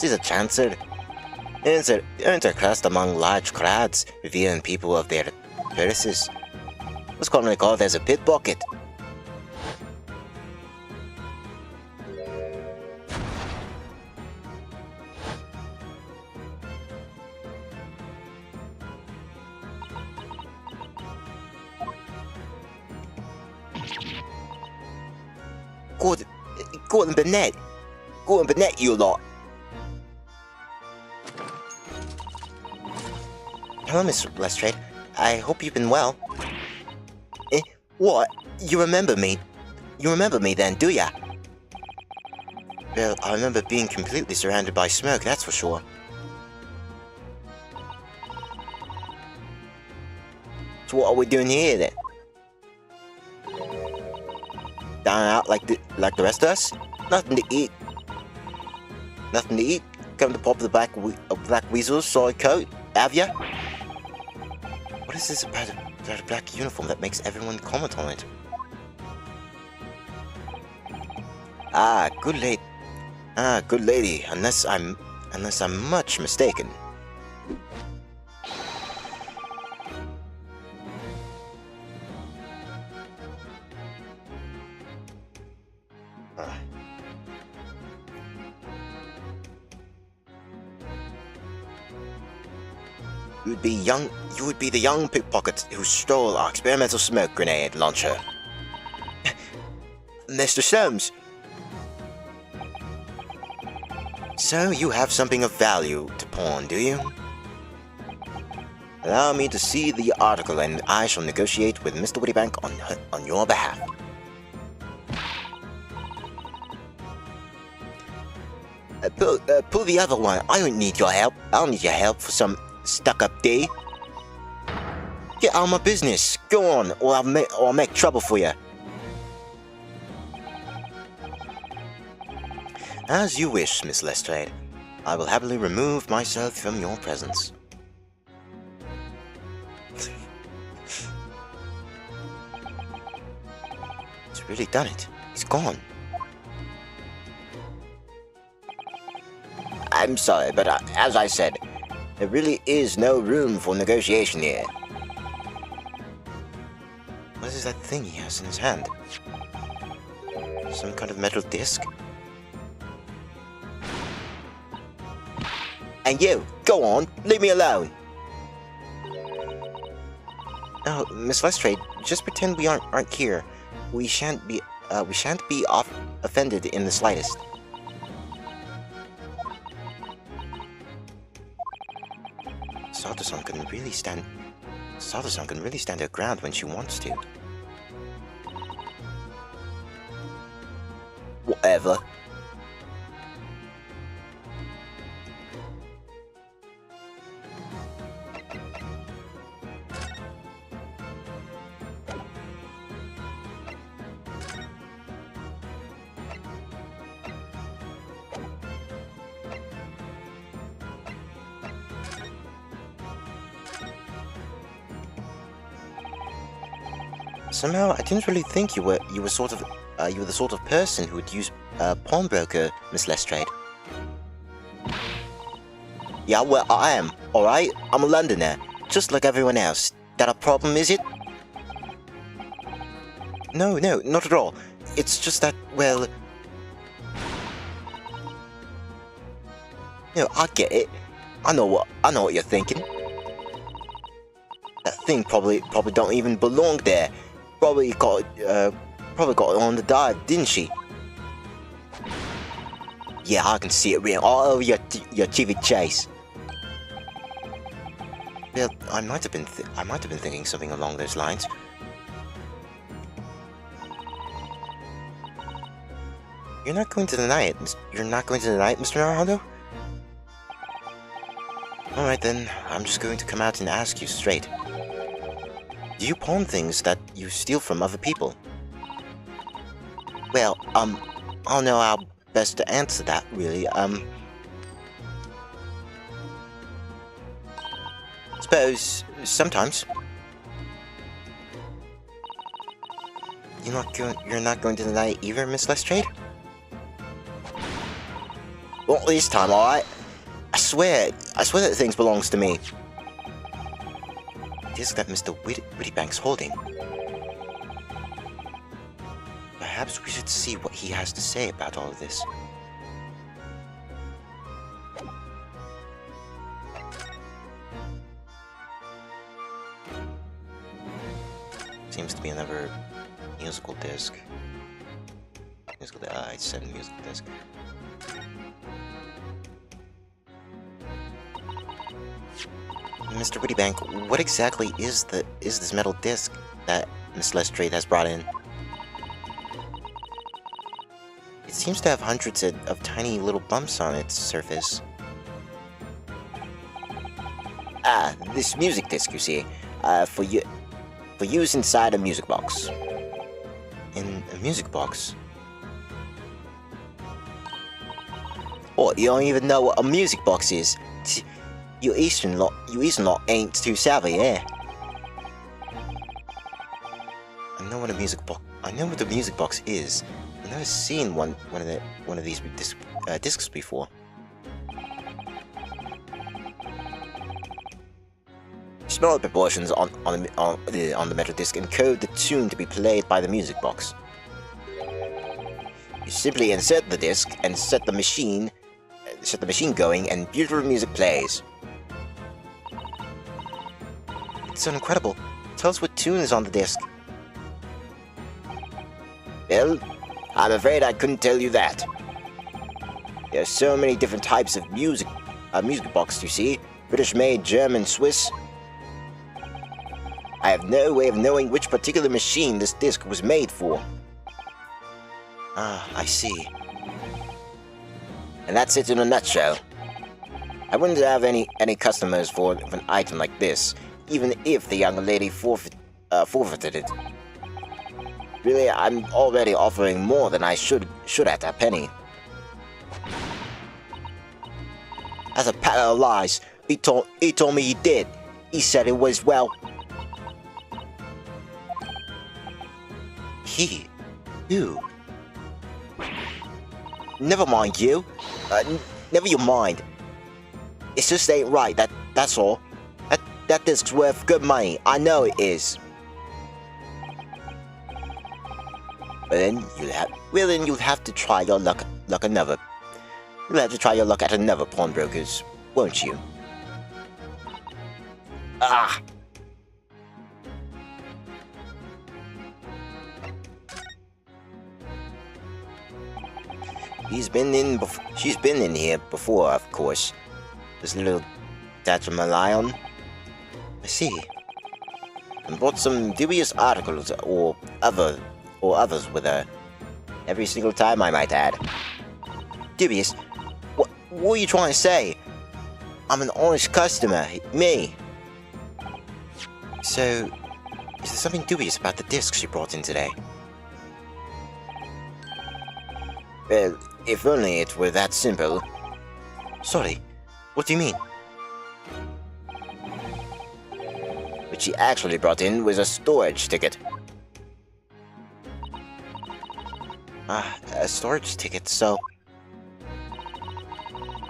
She's a chancer. Earns her crust among large crowds, revealing people of their purses. What's commonly called as a pickpocket. Gordon Burnett. Gordon Burnett, you lot. Hello, Miss Lestrade. I hope you've been well. What? You remember me? You remember me then, do ya? Well, I remember being completely surrounded by smoke, that's for sure. So what are we doing here then? Down and out like the rest of us? Nothing to eat. Nothing to eat? Come to pop the black weasel's soy coat, have ya? What is this about a black uniform that makes everyone comment on it? Good lady, unless I'm much mistaken. You would be the young pickpocket who stole our experimental smoke grenade launcher. Mr. Soames! So you have something of value to pawn, do you? Allow me to see the article and I shall negotiate with Mr. Wittybank on your behalf. Pull the other one. I don't need your help. I'll need your help for some stuck-up day. Get out of my business. Go on, or I'll make trouble for you. As you wish, Miss Lestrade. I will happily remove myself from your presence. He's really done it. He's gone. I'm sorry, but as I said, there really is no room for negotiation here. What is that thing he has in his hand? Some kind of metal disc? And you, go on, leave me alone. Oh, Miss Lestrade, just pretend we aren't here. We shan't be offended in the slightest. Sawdust can really stand her ground when she wants to. Whatever. Somehow, I didn't really think you were the sort of person who would use a pawnbroker, Miss Lestrade. Yeah, well, I am, alright? I'm a Londoner, just like everyone else. That a problem, is it? No, not at all. It's just that, well... I get it. I know what you're thinking. That thing probably don't even belong there. Probably got on the dive, didn't she? Yeah, I can see it written all over your TV chase. Well, I might have been thinking something along those lines. You're not going to deny it, Mr. Naruto? Alright then, I'm just going to come out and ask you straight. Do you pawn things that you steal from other people? Well, I don't know how best to answer that, really. Suppose sometimes. You're not going to deny it either, Miss Lestrade? Well, this time, alright? I swear that thing belongs to me. Disc that Mr. Wittybank's holding. Perhaps we should see what he has to say about all of this. Seems to be another musical disc. I said musical disc. Mr. Wittybank, what exactly is this metal disc that Miss Lestrade has brought in? It seems to have hundreds of tiny little bumps on its surface. Ah, this music disc, you see, for use inside a music box. In a music box? Oh, you don't even know what a music box is? You Eastern lot ain't too savvy, eh? I know what a music box is. I've never seen one of these discs before. Smaller proportions on the metal disc encode the tune to be played by the music box. You simply insert the disc and set the machine going, and beautiful music plays. It's so incredible. Tell us what tune is on the disc. Well, I'm afraid I couldn't tell you that. There are so many different types of music box, you see. British-made, German, Swiss. I have no way of knowing which particular machine this disc was made for. Ah, I see. And that's it in a nutshell. I wouldn't have any customers for an item like this, even if the young lady forfeited it. Really, I'm already offering more than I should at a penny. That's a pack of lies. He told me he did. He said it was, well... He? Who? Never mind you. Never you mind. It just ain't right, that's all. That disc's worth good money. I know it is. But then you'll have to try your luck another. You'll have to try your luck at another pawnbroker's, won't you? Ah! She's been in here before, of course. This little Lion. I see. And brought some dubious articles or others with her. Every single time, I might add. Dubious? What are you trying to say? I'm an honest customer. Me. So, is there something dubious about the disc she brought in today? Well, if only it were that simple. Sorry, what do you mean? What she actually brought in was a storage ticket. Ah, a storage ticket, so...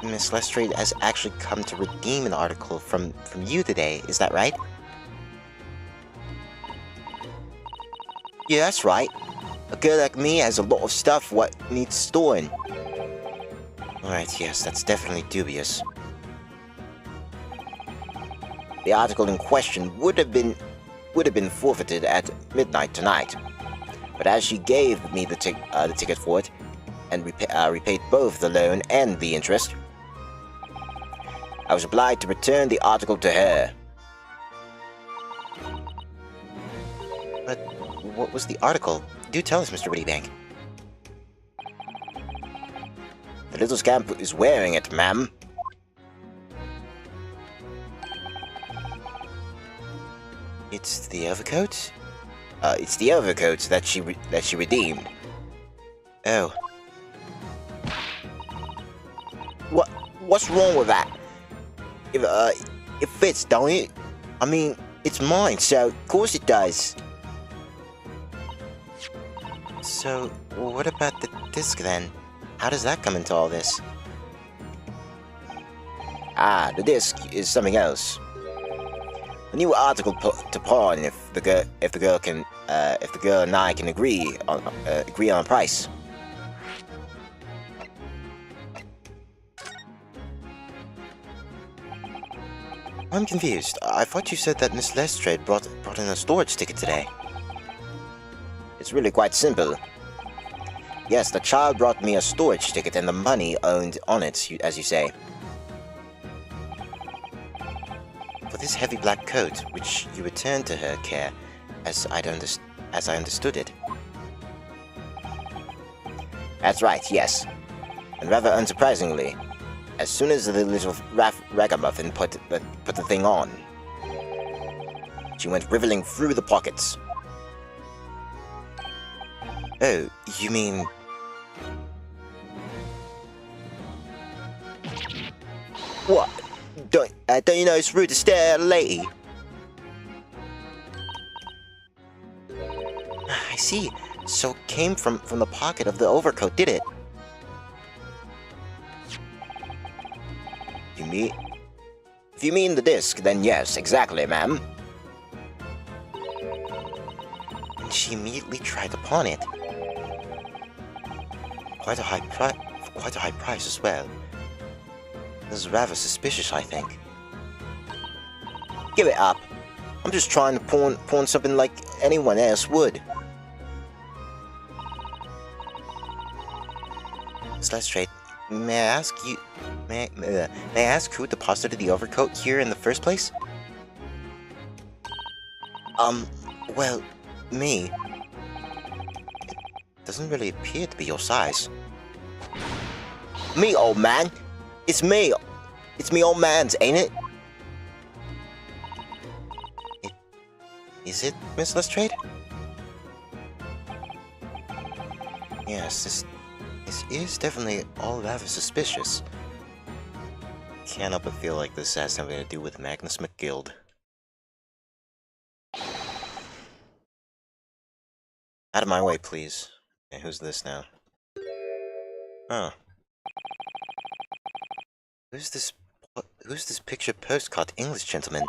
Miss Lestrade has actually come to redeem an article from you today, is that right? Yeah, that's right. A girl like me has a lot of stuff what needs storing. Alright, yes, that's definitely dubious. The article in question would have been forfeited at midnight tonight. But as she gave me the ticket for it, and repaid both the loan and the interest, I was obliged to return the article to her. But what was the article? Do tell us, Mr. Wittybank. The little scamp is wearing it, ma'am. It's the overcoat? It's the overcoat that she redeemed. Oh. What's wrong with that? It fits, don't it? I mean, it's mine, so of course it does. So, what about the disc then? How does that come into all this? Ah, the disc is something else. A new article to pawn if the girl and I can agree on a price. I'm confused. I thought you said that Miss Lestrade brought in a storage ticket today. It's really quite simple. Yes, the child brought me a storage ticket and the money owned on it, as you say. For this heavy black coat, which you returned to her care, as I understood it. That's right, yes. And rather unsurprisingly, as soon as the little ragamuffin put the thing on, she went riveling through the pockets. Oh, you mean... What? Don't you know it's rude to stare at a lady? I see. So it came from the pocket of the overcoat, did it? If you mean the disc, then yes, exactly, ma'am. And she immediately tried to pawn it. Quite a high price as well. This is rather suspicious, I think. Give it up. I'm just trying to pawn something like anyone else would. Miss Lestrade, may I ask who deposited the overcoat here in the first place? Well, me. It doesn't really appear to be your size. Me, old man. It's me. It's me, old man's, ain't it? Is it, Miss Lestrade? Yes, this is definitely all rather suspicious. Can't help but feel like this has something to do with Magnus McGild. Out of my way, please. Okay, who's this now? Oh. Who's this picture postcard English gentleman?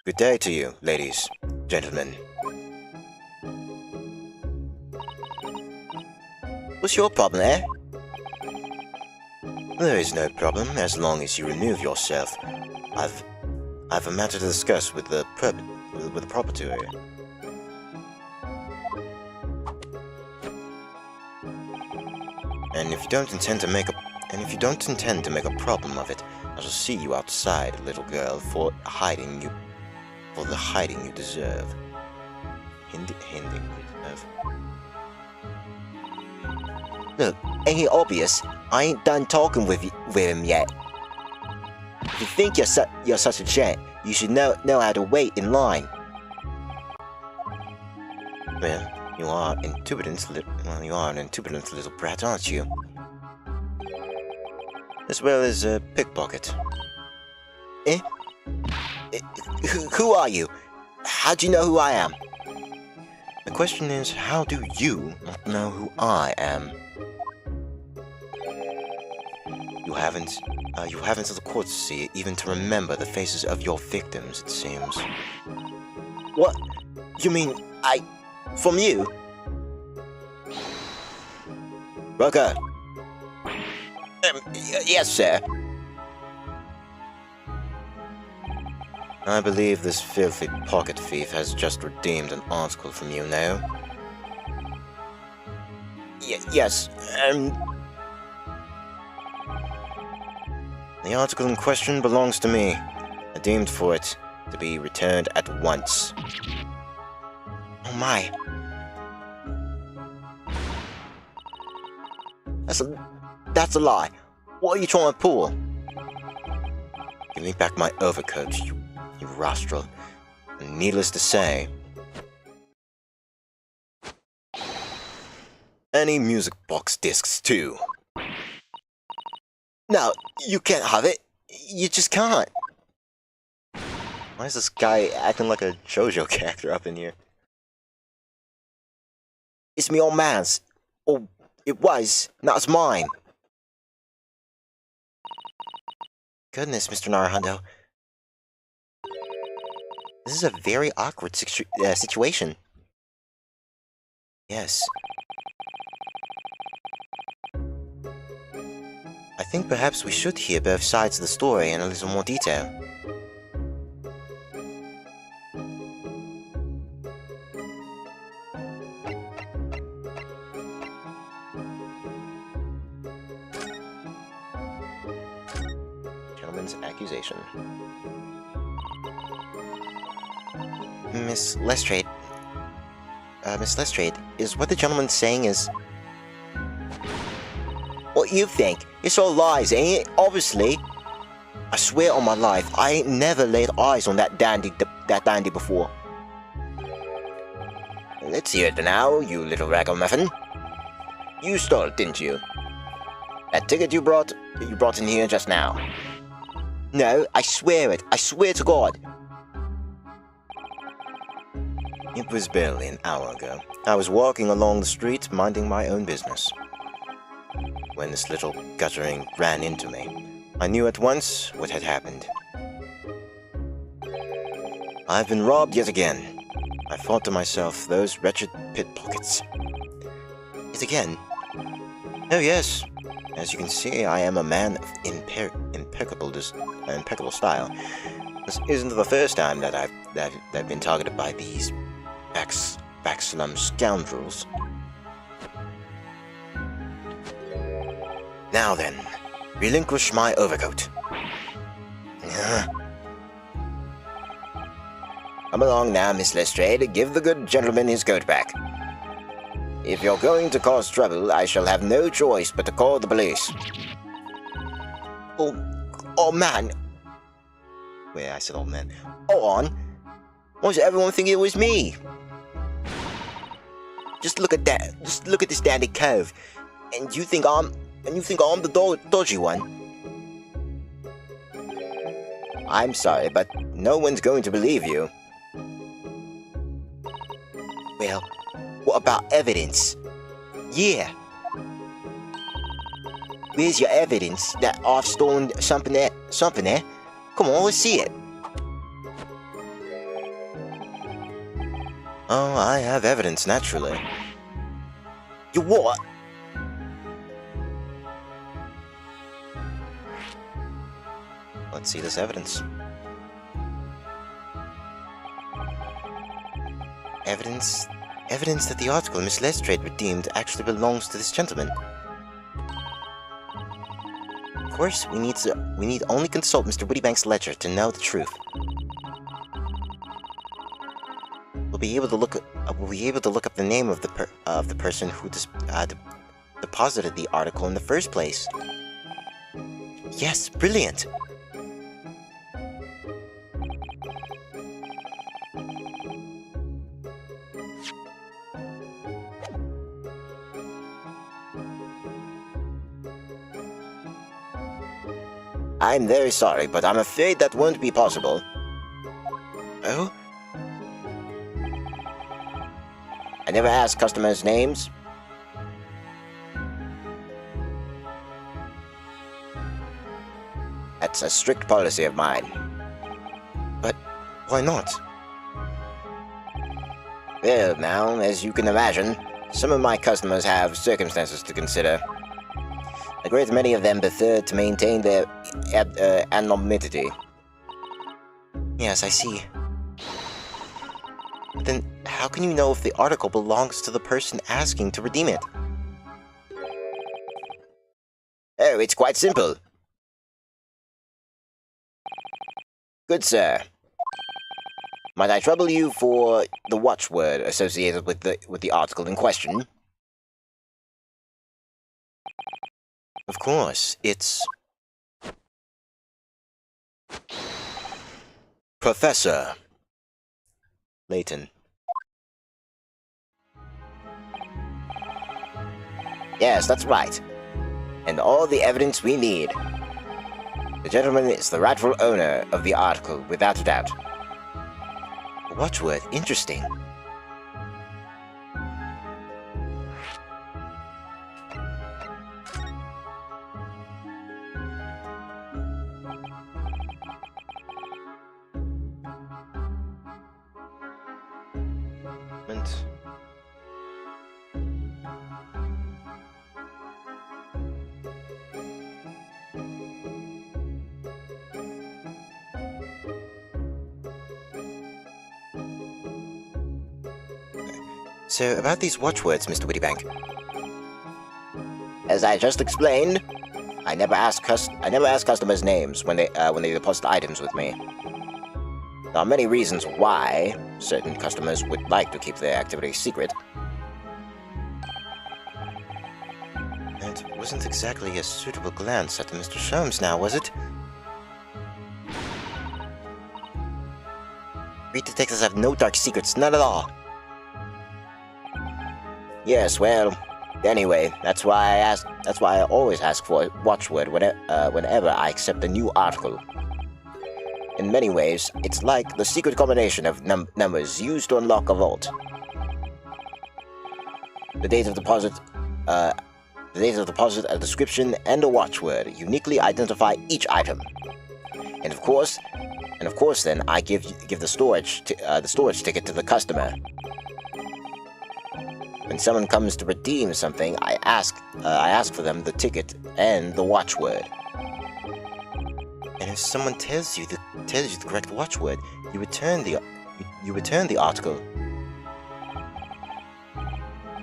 Good day to you, ladies, gentlemen. What's your problem, eh? There is no problem, as long as you remove yourself. I've a matter to discuss with the proprietor. And if you don't intend to make a problem of it, I shall see you outside, little girl, for the hiding you deserve. Hinding you deserve. Look, ain't it obvious? I ain't done talking with him yet. If you think you're such a gent, you should know how to wait in line. Well, you are an intuitive little brat, aren't you? As well as a pickpocket. Eh? Who are you? How do you know who I am? The question is, how do you not know who I am? You haven't the courtesy even to remember the faces of your victims, it seems. What? You mean from you? Yes, sir. I believe this filthy pocket thief has just redeemed an article from you now. Yes, The article in question belongs to me. I deemed for it to be returned at once. Oh my. That's a lie. What are you trying to pull? Give me back my overcoat, you rascal. And needless to say, any music box discs too. No, you can't have it. You just can't. Why is this guy acting like a JoJo character up in here? It's me old man's. Or it was. Now it's mine. Goodness, Mr. Naruhondo. This is a very awkward situation. Yes. I think perhaps we should hear both sides of the story in a little more detail. Gentleman's accusation. Miss Lestrade, is what the gentleman's saying is... What you think? It's all lies, ain't it? Obviously. I swear on my life, I ain't never laid eyes on that dandy before. Let's hear it now, you little ragamuffin. You stole it, didn't you? That ticket you brought in here just now. No, I swear it. I swear to God. It was barely an hour ago. I was walking along the street, minding my own business, when this little guttering ran into me. I knew at once what had happened. I've been robbed yet again. I thought to myself, those wretched pickpockets. Yet again? Oh yes, as you can see, I am a man of impeccable style. This isn't the first time that I've been targeted by these backslum scoundrels. Now then, relinquish my overcoat. Come along now, Miss Lestrade. Give the good gentleman his coat back. If you're going to cause trouble, I shall have no choice but to call the police. Oh man. Wait, I said old man. Hold on. Why does everyone think it was me? Just look at that. Just look at this dandy cove. And you think I'm the dodgy one? I'm sorry, but no one's going to believe you. Well, what about evidence? Yeah. Where's your evidence that I've stolen something there? Come on, let's see it. Oh, I have evidence, naturally. You what? Let's see this evidence. Evidence that the article Miss Lestrade redeemed actually belongs to this gentleman. Of course, we need only consult Mr. Wittybank's ledger to know the truth. We'll be able to look up the name of the person who deposited the article in the first place. Yes, brilliant. I'm very sorry, but I'm afraid that won't be possible. Oh? I never ask customers' names. That's a strict policy of mine. But why not? Well, now, as you can imagine, some of my customers have circumstances to consider. A great many of them prefer to maintain their anonymity. Yes, I see. But then, how can you know if the article belongs to the person asking to redeem it? Oh, it's quite simple. Good sir. Might I trouble you for the watchword associated with the article in question? Of course, it's... Professor. Layton. Yes, that's right. And all the evidence we need. The gentleman is the rightful owner of the article, without a doubt. A watchword, interesting. And... So, about these watchwords, Mr. Wittybank. As I just explained, I never ask customers' names when they deposit items with me. There are many reasons why certain customers would like to keep their activities secret. It wasn't exactly a suitable glance at Mr. Sholmes now, was it? We detectives have no dark secrets, none at all. Yes, well, anyway, that's why I always ask for a watchword whenever I accept a new article. In many ways, it's like the secret combination of numbers used to unlock a vault. The date of deposit, a description, and a watchword uniquely identify each item. And of course, then I give the storage ticket to the customer. When someone comes to redeem something, I ask for them the ticket and the watchword. And if someone tells you the correct watchword, you return the article.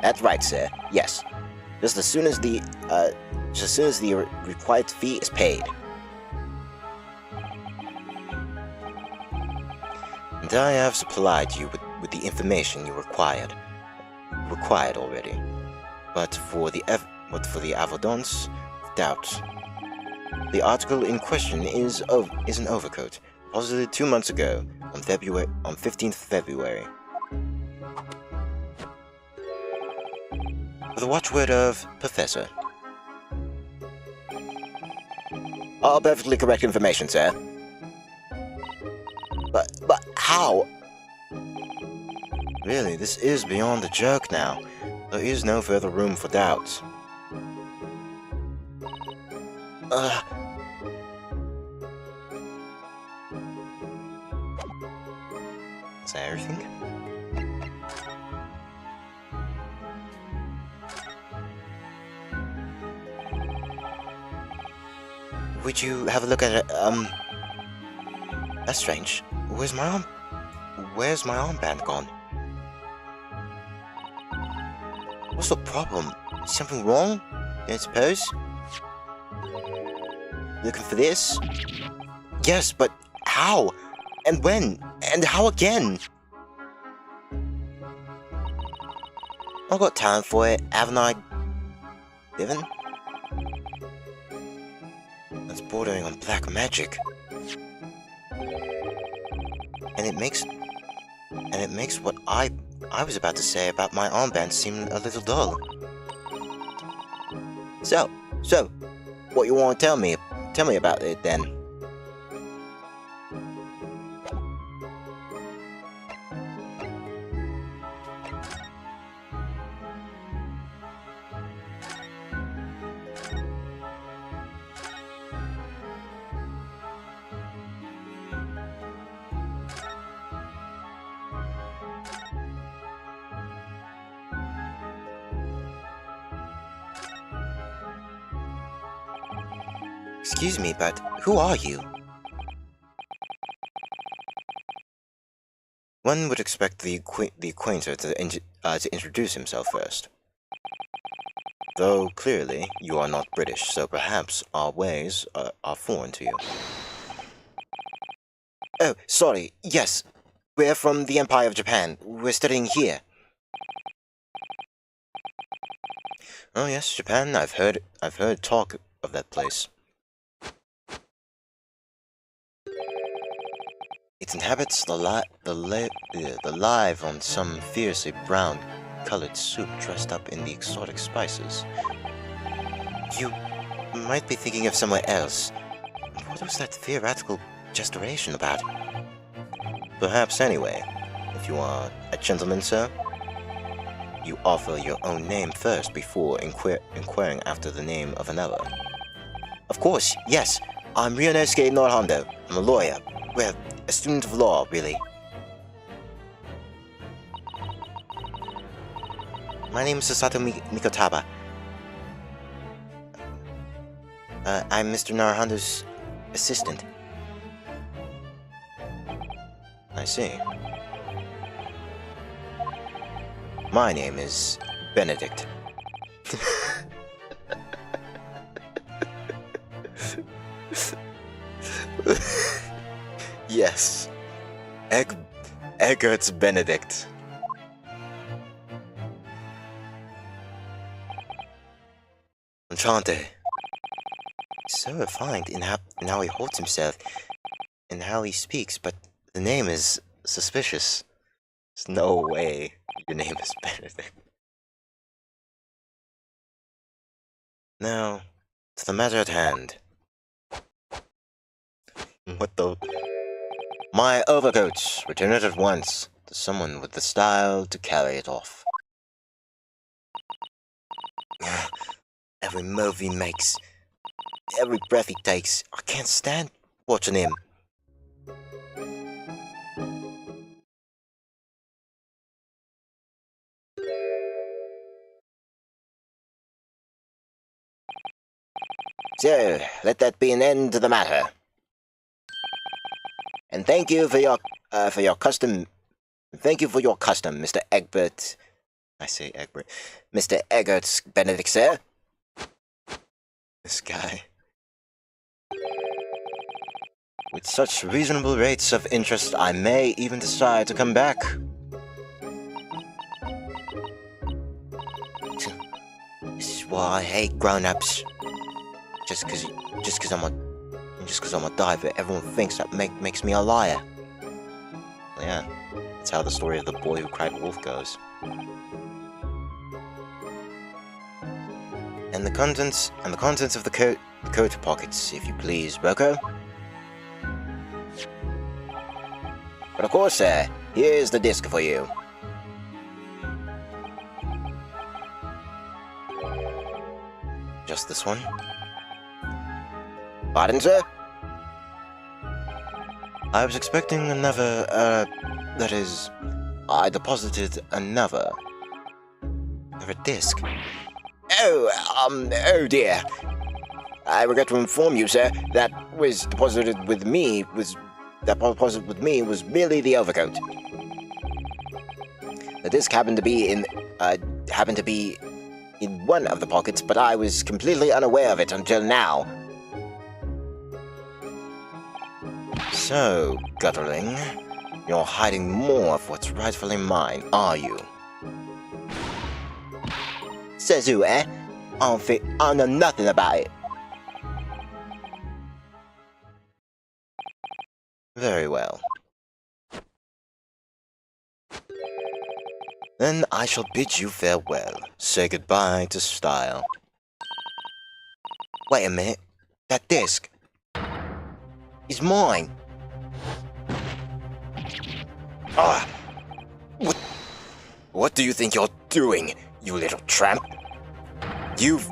That's right, sir. Yes, just as soon as the required fee is paid. And I have supplied you with the information you required already. But for the avoidance of doubt, the article in question is an overcoat deposited 2 months ago on 15th February. With the watchword of Professor. All perfectly correct information, sir. But how? Really, this is beyond a joke now. There is no further room for doubt. Is that everything? Would you have a look at it? That's strange. Where's my armband gone? What's the problem? Is something wrong? I suppose? Looking for this? Yes, but how? And when? And how again? I've got talent for it, haven't I? Divin? That's bordering on black magic. And it makes what I was about to say about my armband seem a little dull. So, what you want to tell me about it then? Excuse me, but who are you? One would expect the acquainter to introduce himself first. Though clearly you are not British, so perhaps our ways are foreign to you. Oh, sorry, yes. We're from the Empire of Japan. We're studying here. Oh yes, Japan. I've heard talk of that place. It inhabits the live on some fiercely brown-colored soup dressed up in the exotic spices. You might be thinking of somewhere else. What was that theoretical gesturation about? Perhaps anyway. If you are a gentleman, sir, you offer your own name first before inquiring after the name of another. Of course, yes. I'm Ryunosuke Norhondo. I'm a lawyer. Well, a student of law, really. My name is Sasato Mikotaba. I'm Mr. Naruhondo's assistant. I see. My name is Benedict. Yes. Eggert's Benedict. Enchante. So refined in how he holds himself and how he speaks, but the name is suspicious. There's no way your name is Benedict. Now, to the matter at hand. What the? My overcoat! Return it at once to someone with the style to carry it off. Every move he makes, every breath he takes, I can't stand watching him. So, let that be an end to the matter. And thank you for your custom. Thank you for your custom, Mr. Egbert. I say Egbert. Mr. Eggert's Benedict, sir. This guy. With such reasonable rates of interest, I may even decide to come back. This is why I hate grown-ups. Just cause I'm a diver, everyone thinks that makes me a liar. Well, yeah, that's how the story of the boy who cried wolf goes. And the contents of the coat pockets, if you please, Rocco. But of course, sir, here's the disc for you. Just this one? Pardon, sir? I was expecting another, that is, I deposited another disc. Oh dear. I regret to inform you, sir, that deposited with me was merely the overcoat. The disc happened to be in one of the pockets, but I was completely unaware of it until now. So, Gutterling, you're hiding more of what's rightfully mine, are you? Says who, eh? I know nothing about it. Very well. Then I shall bid you farewell. Say goodbye to style. Wait a minute. That disc is mine. Ah! What do you think you're doing, you little tramp? You've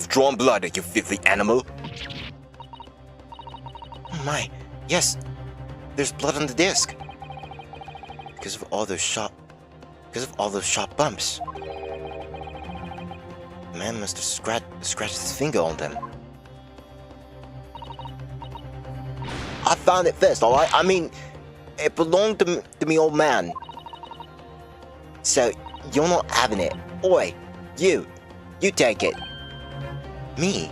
drawn blood, you filthy animal. Oh my, yes, there's blood on the disc. Because of all those sharp bumps. The man must have scratched his finger on them. I found it first, alright? I mean, it belonged to me old man. So, you're not having it. Oi, you take it. Me?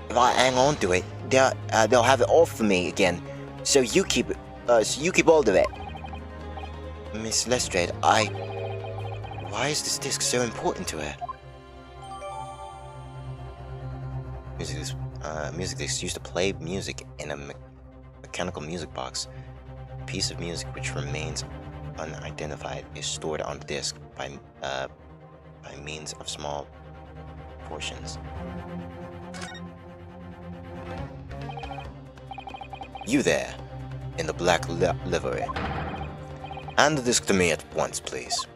If I hang on to it, they'll have it all for me again. So you keep it. So you keep hold of it. Miss Lestrade, why is this disc so important to her? Music discs used to play music in a mechanical music box. A piece of music which remains unidentified is stored on the disc by means of small portions. You there, in the black livery. Hand the disc to me at once, please.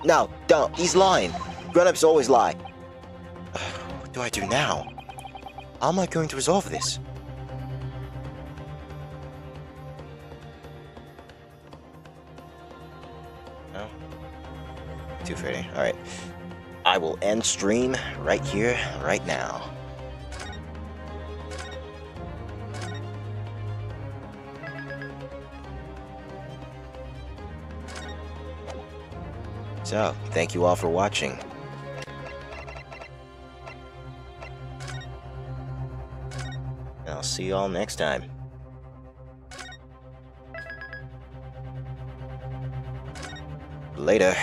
No, don't. He's lying. Grown-ups always lie. What do I do now? How am I going to resolve this? No? 2:30. Alright. I will end stream right here, right now. So, thank you all for watching. And I'll see you all next time. Later.